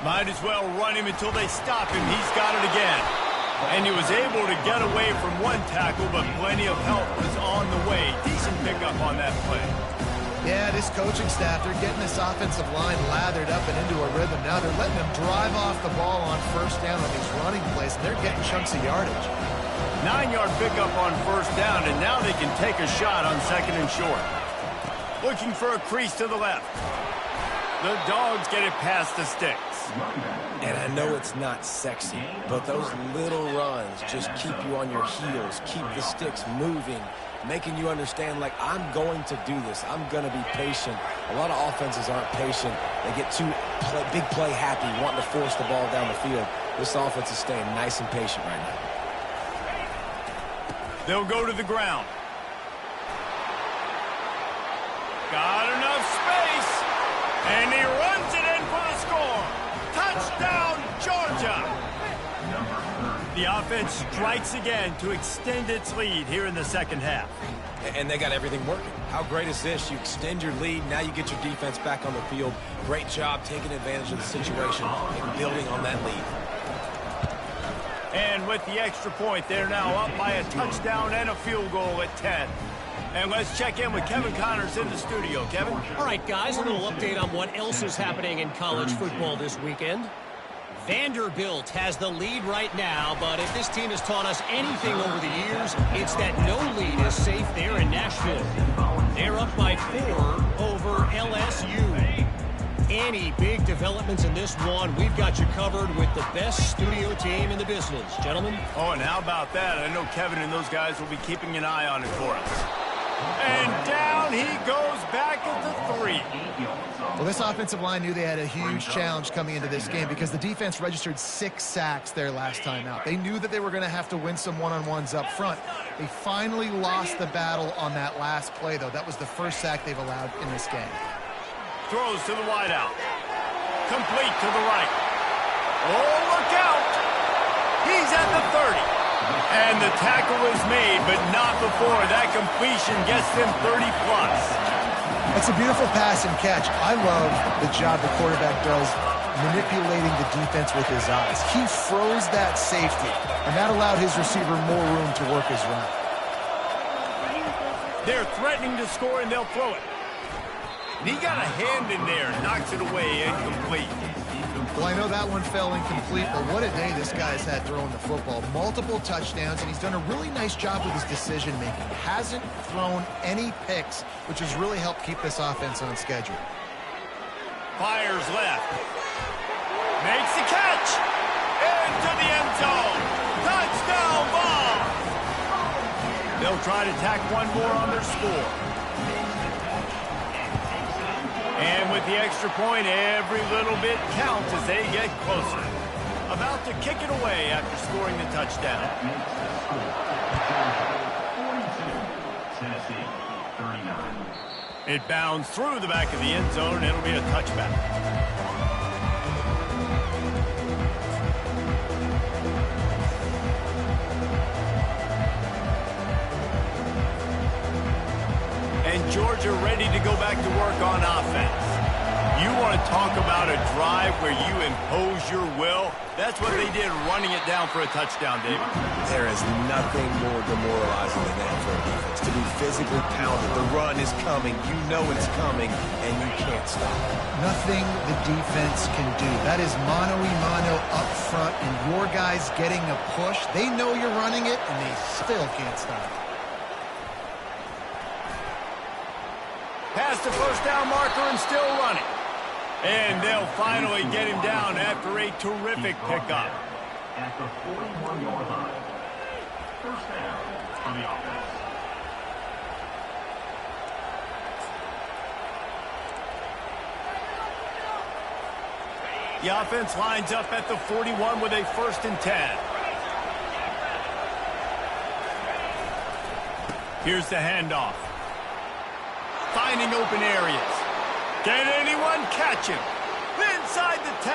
Might as well run him until they stop him. He's got it again. And he was able to get away from one tackle, but plenty of help was on the way. Decent pickup on that play. Yeah, this coaching staff, they're getting this offensive line lathered up and into a rhythm. Now they're letting them drive off the ball on 1st down on these running plays, and they're getting chunks of yardage. 9-yard pickup on 1st down, and now they can take a shot on 2nd and short. Looking for a crease to the left. The Dogs get it past the sticks. And I know it's not sexy, but those little runs just keep you on your heels, keep the sticks moving, making you understand, like, I'm going to do this. I'm going to be patient. A lot of offenses aren't patient. They get too big play happy, wanting to force the ball down the field. This offense is staying nice and patient right now. They'll go to the ground. Got enough space. And he runs it in for the score. Touchdown, Georgia. The offense strikes again to extend its lead here in the 2nd half. And they got everything working. How great is this? You extend your lead. Now you get your defense back on the field. Great job taking advantage of the situation and building on that lead. And with the extra point, they're now up by a touchdown and a field goal at 10. And let's check in with Kevin Connors in the studio. Kevin? All right, guys, a little update on what else is happening in college football this weekend. Vanderbilt has the lead right now, but if this team has taught us anything over the years, it's that no lead is safe there in Nashville. They're up by 4 over LSU. Any big developments in this one, we've got you covered with the best studio team in the business. Gentlemen? Oh, and how about that? I know Kevin and those guys will be keeping an eye on it for us. And down he goes back at the 3. Well, this offensive line knew they had a huge challenge coming into this game because the defense registered 6 sacks their last time out. They knew that they were going to have to win some one-on-ones up front. They finally lost the battle on that last play, though. That was the first sack they've allowed in this game. Throws to the wideout. Complete to the right. Oh, look out! He's at the 30. And the tackle is made, but not before that completion gets them 30-plus. It's a beautiful pass and catch. I love the job the quarterback does manipulating the defense with his eyes. He froze that safety, and that allowed his receiver more room to work his route. They're threatening to score, and they'll throw it. And he got a hand in there, knocks it away, incomplete. Well, I know that one fell incomplete, but what a day this guy's had throwing the football. Multiple touchdowns, and he's done a really nice job with his decision-making. Hasn't thrown any picks, which has really helped keep this offense on schedule. Fires left. Makes the catch. Into the end zone. Touchdown ball. They'll try to tack one more on their score. And with the extra point, every little bit counts as they get closer. About to kick it away after scoring the touchdown. 42, Tennessee, 39. It bounds through the back of the end zone, and it'll be a touchback. Georgia ready to go back to work on offense. You want to talk about a drive where you impose your will? That's what they did, running it down for a touchdown, David. There is nothing more demoralizing than that for a defense. To be physically pounded. The run is coming. You know it's coming, and you can't stop it. Nothing the defense can do. That is mano-a-mano up front, and your guys getting a push. They know you're running it, and they still can't stop it. Past the first down marker and still running. And they'll finally get him down after a terrific pickup. At the 41-yard line. First down for the offense. The offense lines up at the 41 with a 1st and 10. Here's the handoff. Finding open areas. Can anyone catch him? Inside the 10.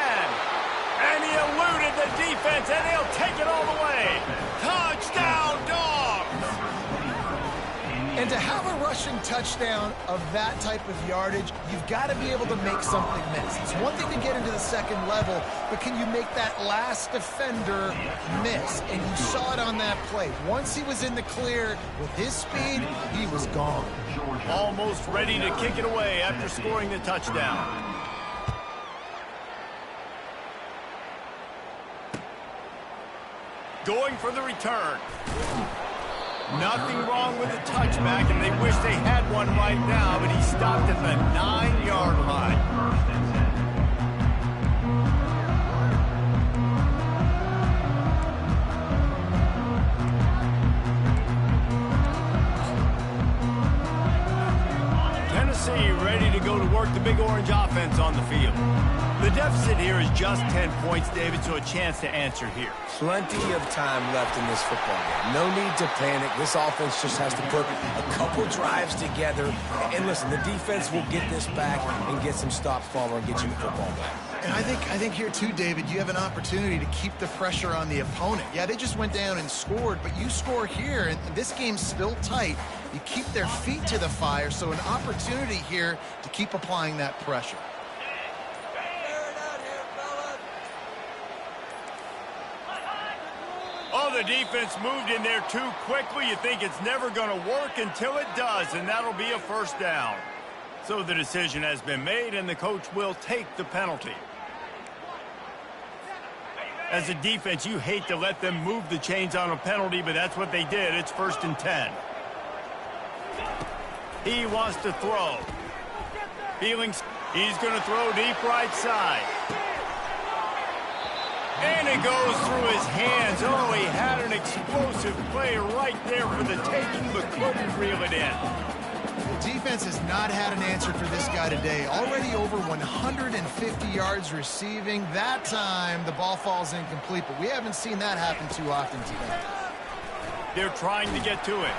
And he eluded the defense, and he'll take it all the way. Touchdown, Dogs! And to have a rushing touchdown of that type of yardage, you've got to be able to make something miss. It's one thing to get into the second level, but can you make that last defender miss? And you saw it on that play. Once he was in the clear with his speed, he was gone. Almost ready to kick it away after scoring the touchdown. Going for the return. Nothing wrong with the touchback, and they wish they had one right now, but he stopped at the 9-yard line. Tennessee ready to go to work the Big Orange offense on the field. The deficit here is just 10 points, David, so a chance to answer here. Plenty of time left in this football game. No need to panic. This offense just has to put a couple drives together. And listen, the defense will get this back and get some stops following and get you the football back. And I think here too, David, you have an opportunity to keep the pressure on the opponent. Yeah, they just went down and scored, but you score here, and this game's still tight. You keep their feet to the fire, so an opportunity here to keep applying that pressure. Oh, the defense moved in there too quickly. You think it's never going to work until it does, and that'll be a 1st down. So the decision has been made, and the coach will take the penalty. As a defense, you hate to let them move the chains on a penalty, but that's what they did. It's 1st and 10. He wants to throw. He's going to throw deep right side. And it goes through his hands. Oh, he had an explosive play right there for the taking, but couldn't reel it in. The defense has not had an answer for this guy today. Already over 150 yards receiving. That time, the ball falls incomplete, but we haven't seen that happen too often today. They're trying to get to it.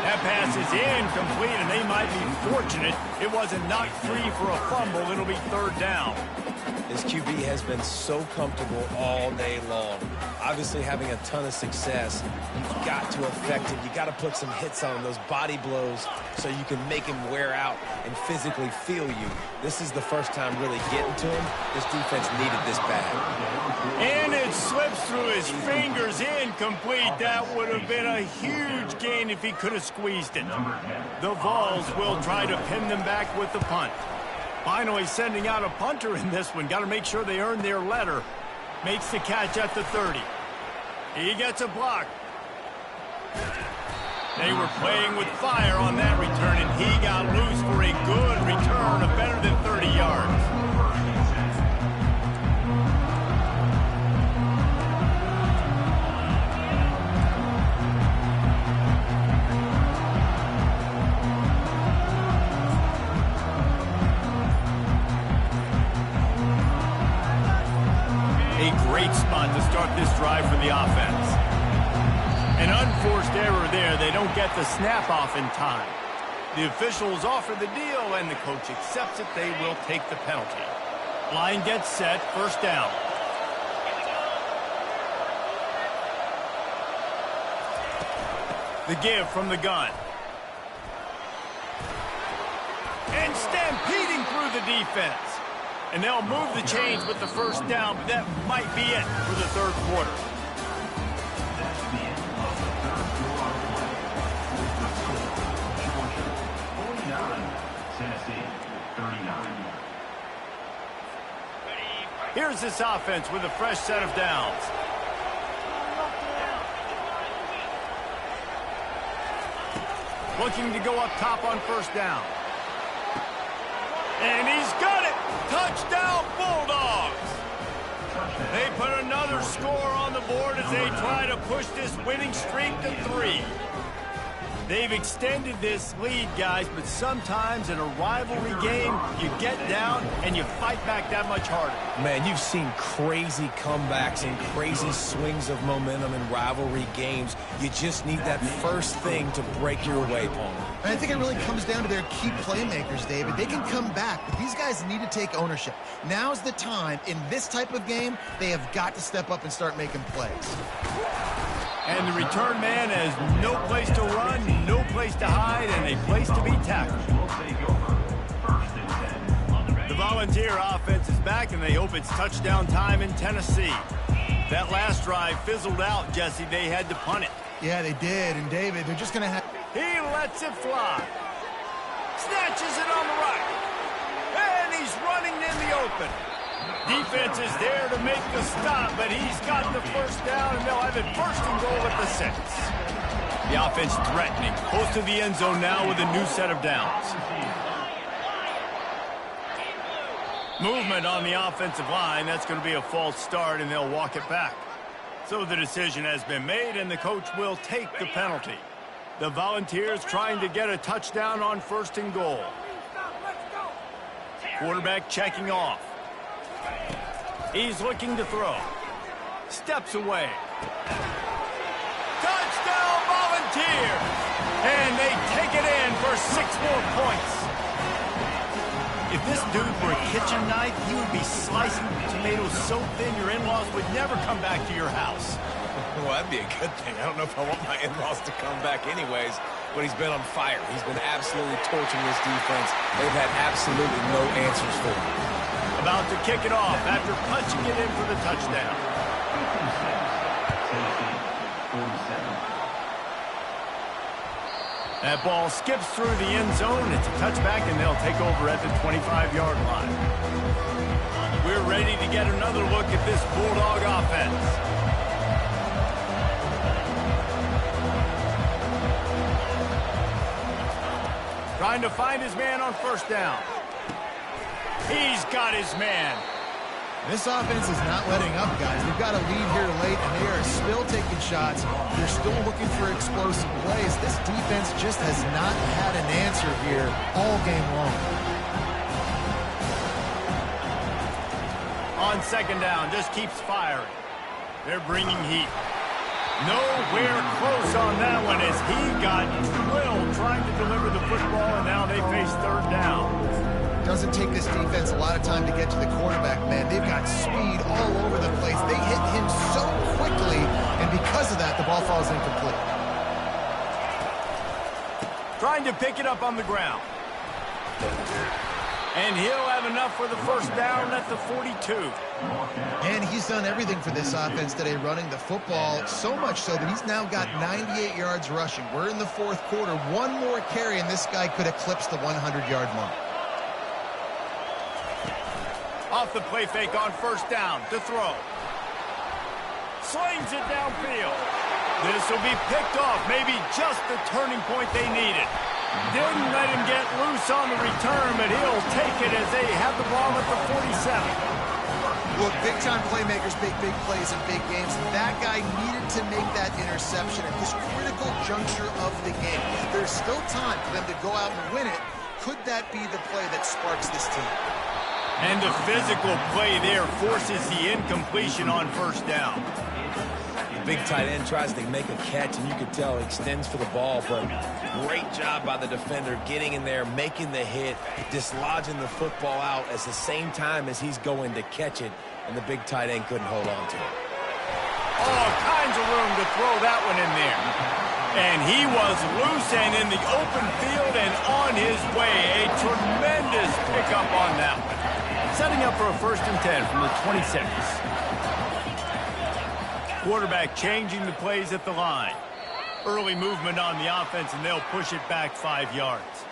That pass is incomplete, and they might be fortunate it wasn't knocked free for a fumble. It'll be 3rd down. This QB has been so comfortable all day long. Obviously having a ton of success. You've got to affect him. You've got to put some hits on him, those body blows, so you can make him wear out and physically feel you. This is the first time really getting to him. This defense needed this bad. And it slips through his fingers, incomplete. That would have been a huge gain if he could have squeezed it. The Vols will try to pin them back with the punt. Finally sending out a punter in this one. Got to make sure they earn their letter. Makes the catch at the 30. He gets a block. They were playing with fire on that return, and he got loose for a good return of better than 30 yards. Great spot to start this drive for the offense. An unforced error there. They don't get the snap off in time. The officials offer the deal, and the coach accepts it. They will take the penalty. Line gets set. 1st down. The give from the gun. And stampeding through the defense. And they'll move the chains with the 1st down, but that might be it for the 3rd quarter. That's the end of the 3rd quarter. Georgia 49, Tennessee 39. Here's this offense with a fresh set of downs. Looking to go up top on 1st down. And he's got it! Touchdown, Bulldogs! They put another score on the board as they try to push this winning streak to 3. They've extended this lead, guys, but sometimes in a rivalry game, you get down and you fight back that much harder. Man, you've seen crazy comebacks and crazy swings of momentum in rivalry games. You just need that first thing to break your way, Palmer. And I think it really comes down to their key playmakers, David. They can come back, but these guys need to take ownership. Now's the time. In this type of game, they have got to step up and start making plays. And the return man has no place to run, no place to hide, and a place to be tackled. The Volunteer offense is back, and they hope it's touchdown time in Tennessee. That last drive fizzled out, Jesse. They had to punt it. Yeah, they did. And, David, they're just going to have... He lets it fly. Snatches it on the right. And he's running in the open. Defense is there to make the stop, but he's got the first down, and they'll have it first and goal at the 6. The offense threatening, close to the end zone now with a new set of downs. Movement on the offensive line. That's going to be a false start, and they'll walk it back. So the decision has been made, and the coach will take the penalty. The Volunteers trying to get a touchdown on first and goal. Quarterback checking off. He's looking to throw. Steps away. Touchdown Volunteers! And they take it in for 6 more points. If this dude were a kitchen knife, he would be slicing tomatoes so thin your in-laws would never come back to your house. Well, that'd be a good thing. I don't know if I want my in-laws to come back anyways, but he's been on fire. He's been absolutely torching this defense. They've had absolutely no answers for him. About to kick it off after punching it in for the touchdown. That ball skips through the end zone. It's a touchback, and they'll take over at the 25-yard line. We're ready to get another look at this Bulldog offense. Trying to find his man on first down. He's got his man. This offense is not letting up, guys. They've got a lead here late, and they are still taking shots. They're still looking for explosive plays. This defense just has not had an answer here all game long. On second down, just keeps firing. They're bringing heat. Nowhere close on that one as he got drilled trying to deliver the football, and now they face third down. Doesn't take this defense a lot of time to get to the quarterback, man. They've got speed all over the place. They hit him so quickly, and because of that, the ball falls incomplete. Trying to pick it up on the ground. And he'll have enough for the first down at the 42. And he's done everything for this offense today, running the football, so much so that he's now got 98 yards rushing. We're in the fourth quarter. One more carry, and this guy could eclipse the 100-yard mark. Off the play fake on first down to throw. Slings it downfield. This will be picked off. Maybe just the turning point they needed. Didn't let him get loose on the return, but he'll take it as they have the ball at the 47. Look, big-time playmakers make big plays in big games. That guy needed to make that interception at this critical juncture of the game. There's still time for them to go out and win it. Could that be the play that sparks this team? And the physical play there forces the incompletion on first down. Big tight end tries to make a catch, and you can tell he extends for the ball, but great job by the defender getting in there, making the hit, dislodging the football out at the same time as he's going to catch it, and the big tight end couldn't hold on to it. All kinds of room to throw that one in there. And he was loose and in the open field and on his way. A tremendous pickup on that one. Setting up for a 1st and 10 from the 26. Quarterback changing the plays at the line. Early movement on the offense, and they'll push it back 5 yards.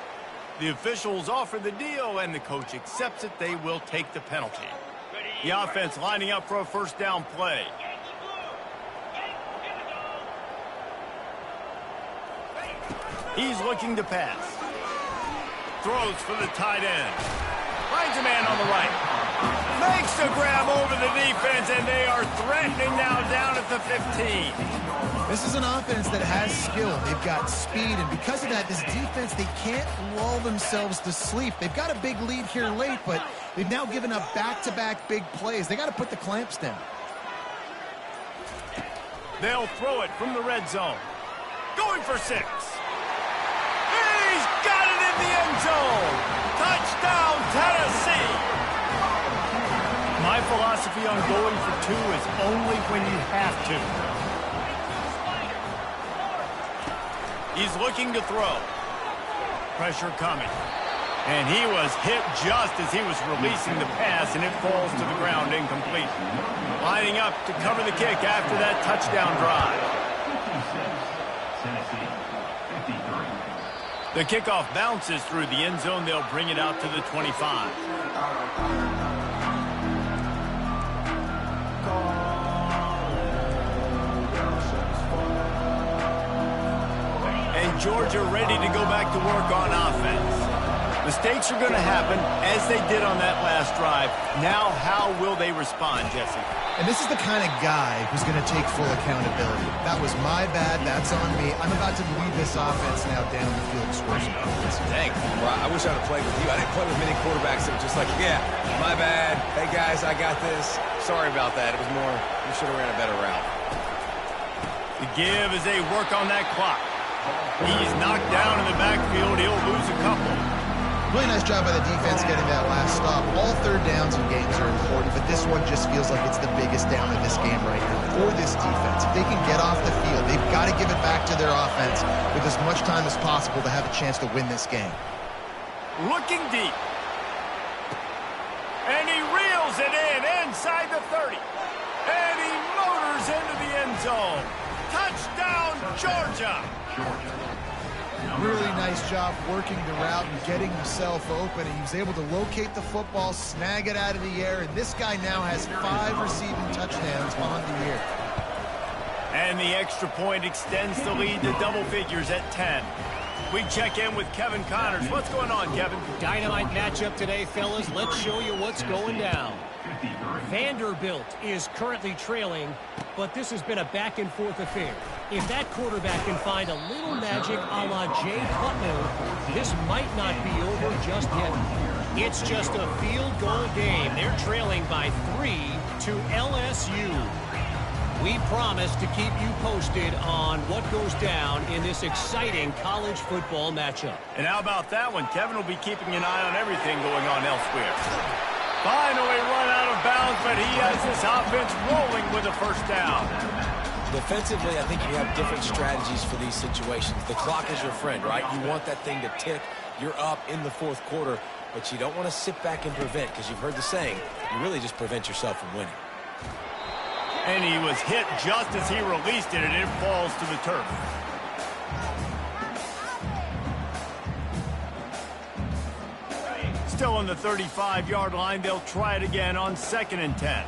The officials offer the deal, and the coach accepts it. They will take the penalty. The offense lining up for a first down play. He's looking to pass. Throws for the tight end. Finds a man on the right. Makes the grab over the defense, and they are threatening now down at the 15. This is an offense that has skill. They've got speed, and because of that, this defense, they can't lull themselves to sleep. They've got a big lead here late, but they've now given up back-to-back big plays. They got to put the clamps down. They'll throw it from the red zone. Going for 6. He's got it in the end zone. Touchdown, Tennessee. My philosophy on going for 2 is only when you have to. He's looking to throw. Pressure coming. And he was hit just as he was releasing the pass, and it falls to the ground incomplete. Lining up to cover the kick after that touchdown drive. 56, 53. The kickoff bounces through the end zone. They'll bring it out to the 25. And Georgia ready to go back to work on offense. Mistakes are going to happen, as they did on that last drive. Now, how will they respond, Jesse? And this is the kind of guy who's going to take full accountability. That was my bad. That's on me. I'm about to lead this offense now down the field to score some points. Dang, bro, I wish I would have played with you. I didn't play with many quarterbacks that were just like, yeah, my bad. Hey, guys, I got this. Sorry about that. It was more, we should have ran a better route. The give as they work on that clock. He's knocked down in the backfield. He'll lose a couple. Really nice job by the defense getting that last stop. All third downs in games are important, but this one just feels like it's the biggest down of this game right now for this defense. If they can get off the field, they've got to give it back to their offense with as much time as possible to have a chance to win this game. Looking deep. And he reels it in inside the 30. And he motors into the end zone. Touchdown, Georgia. Really nice job working the route and getting himself open. He was able to locate the football, snag it out of the air, and this guy now has 5 receiving touchdowns on the year. And the extra point extends the lead to double figures at 10. We check in with Kevin Connors. What's going on, Kevin? Dynamite matchup today, fellas. Let's show you what's going down. Vanderbilt is currently trailing, but this has been a back-and-forth affair. If that quarterback can find a little magic a la Jay Putnam, this might not be over just yet. It's just a field goal game. They're trailing by 3 to LSU. We promise to keep you posted on what goes down in this exciting college football matchup. And how about that one? Kevin will be keeping an eye on everything going on elsewhere. Finally run out of bounds, but he has this offense rolling with a first down. Defensively, I think you have different strategies for these situations. The clock is your friend, right? You want that thing to tick. You're up in the fourth quarter, but you don't want to sit back and prevent, because you've heard the saying, you really just prevent yourself from winning. And he was hit just as he released it, and it falls to the turf. Still on the 35-yard line. They'll try it again on 2nd and 10.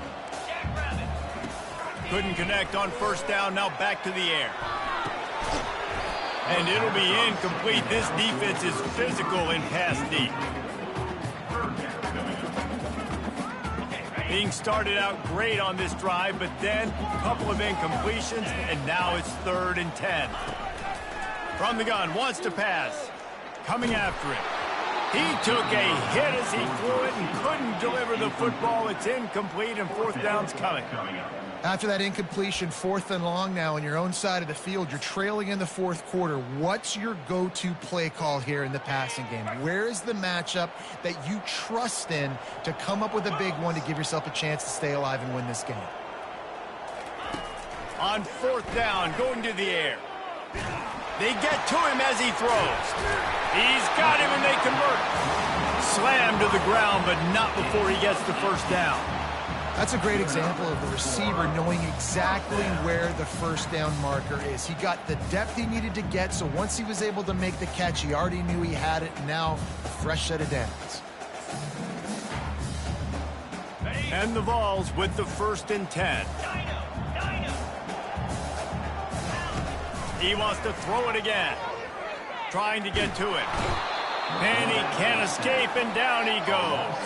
Couldn't connect on first down. Now back to the air. And it'll be incomplete. This defense is physical in pass deep. Being started out great on this drive, but then a couple of incompletions, and now it's 3rd and 10. From the gun, wants to pass. Coming after it. He took a hit as he threw it and couldn't deliver the football. It's incomplete, and 4th down's coming. After that incompletion, 4th and long now on your own side of the field, you're trailing in the 4th quarter. What's your go-to play call here in the passing game? Where is the matchup that you trust in to come up with a big one to give yourself a chance to stay alive and win this game? On 4th down, going to the air. They get to him as he throws. He's got him and they convert. Slammed to the ground, but not before he gets the first down. That's a great example of the receiver knowing exactly where the first down marker is. He got the depth he needed to get, so once he was able to make the catch, he already knew he had it. Now, a fresh set of downs. And the Vols with the 1st and 10. He wants to throw it again. Trying to get to it. And he can't escape, and down he goes.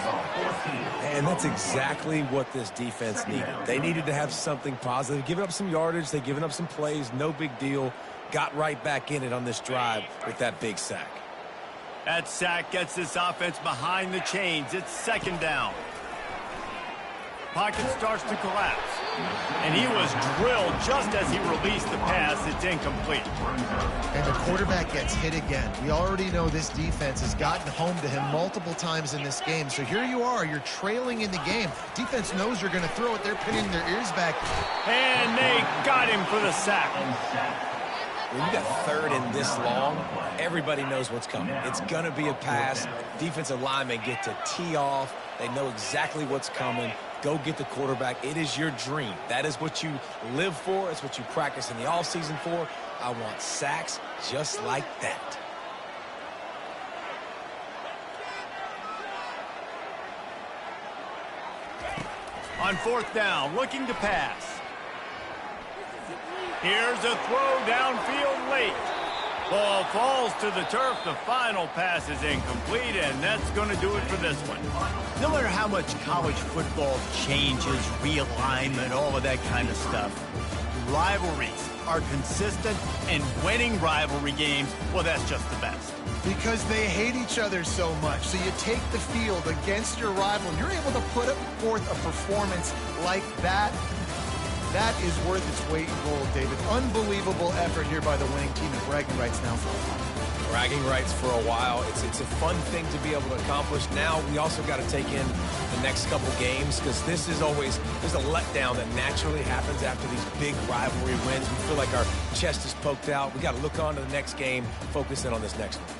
And that's exactly what this defense needed. They needed to have something positive. Giving up some yardage, they've given up some plays, no big deal. Got right back in it on this drive with that big sack. That sack gets this offense behind the chains. It's second down. Pocket starts to collapse. And he was drilled just as he released the pass. It's incomplete. And the quarterback gets hit again. We already know this defense has gotten home to him multiple times in this game. So here you are. You're trailing in the game. Defense knows you're going to throw it. They're pinning their ears back. And they got him for the sack. When you got third and this long, everybody knows what's coming. It's going to be a pass. Defensive linemen get to tee off. They know exactly what's coming. Go get the quarterback. It is your dream. That is what you live for. It's what you practice in the offseason for. I want sacks just like that. On fourth down, looking to pass. Here's a throw downfield late. Ball falls to the turf. The final pass is incomplete, and that's going to do it for this one. No matter how much college football changes, realignment, all of that kind of stuff, rivalries are consistent, and winning rivalry games, well, that's just the best. Because they hate each other so much. So you take the field against your rival. You're able to put forth a performance like that. That is worth its weight in gold, David. Unbelievable effort here by the winning team, and bragging rights now for a while. Bragging rights for a while. It's a fun thing to be able to accomplish. Now we also got to take in the next couple games, because this is always, there's a letdown that naturally happens after these big rivalry wins. We feel like our chest is poked out. We got to look on to the next game, focus in on this next one.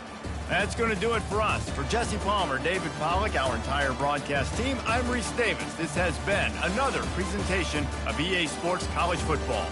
That's going to do it for us. For Jesse Palmer, David Pollack, our entire broadcast team, I'm Reese Davis. This has been another presentation of EA Sports College Football.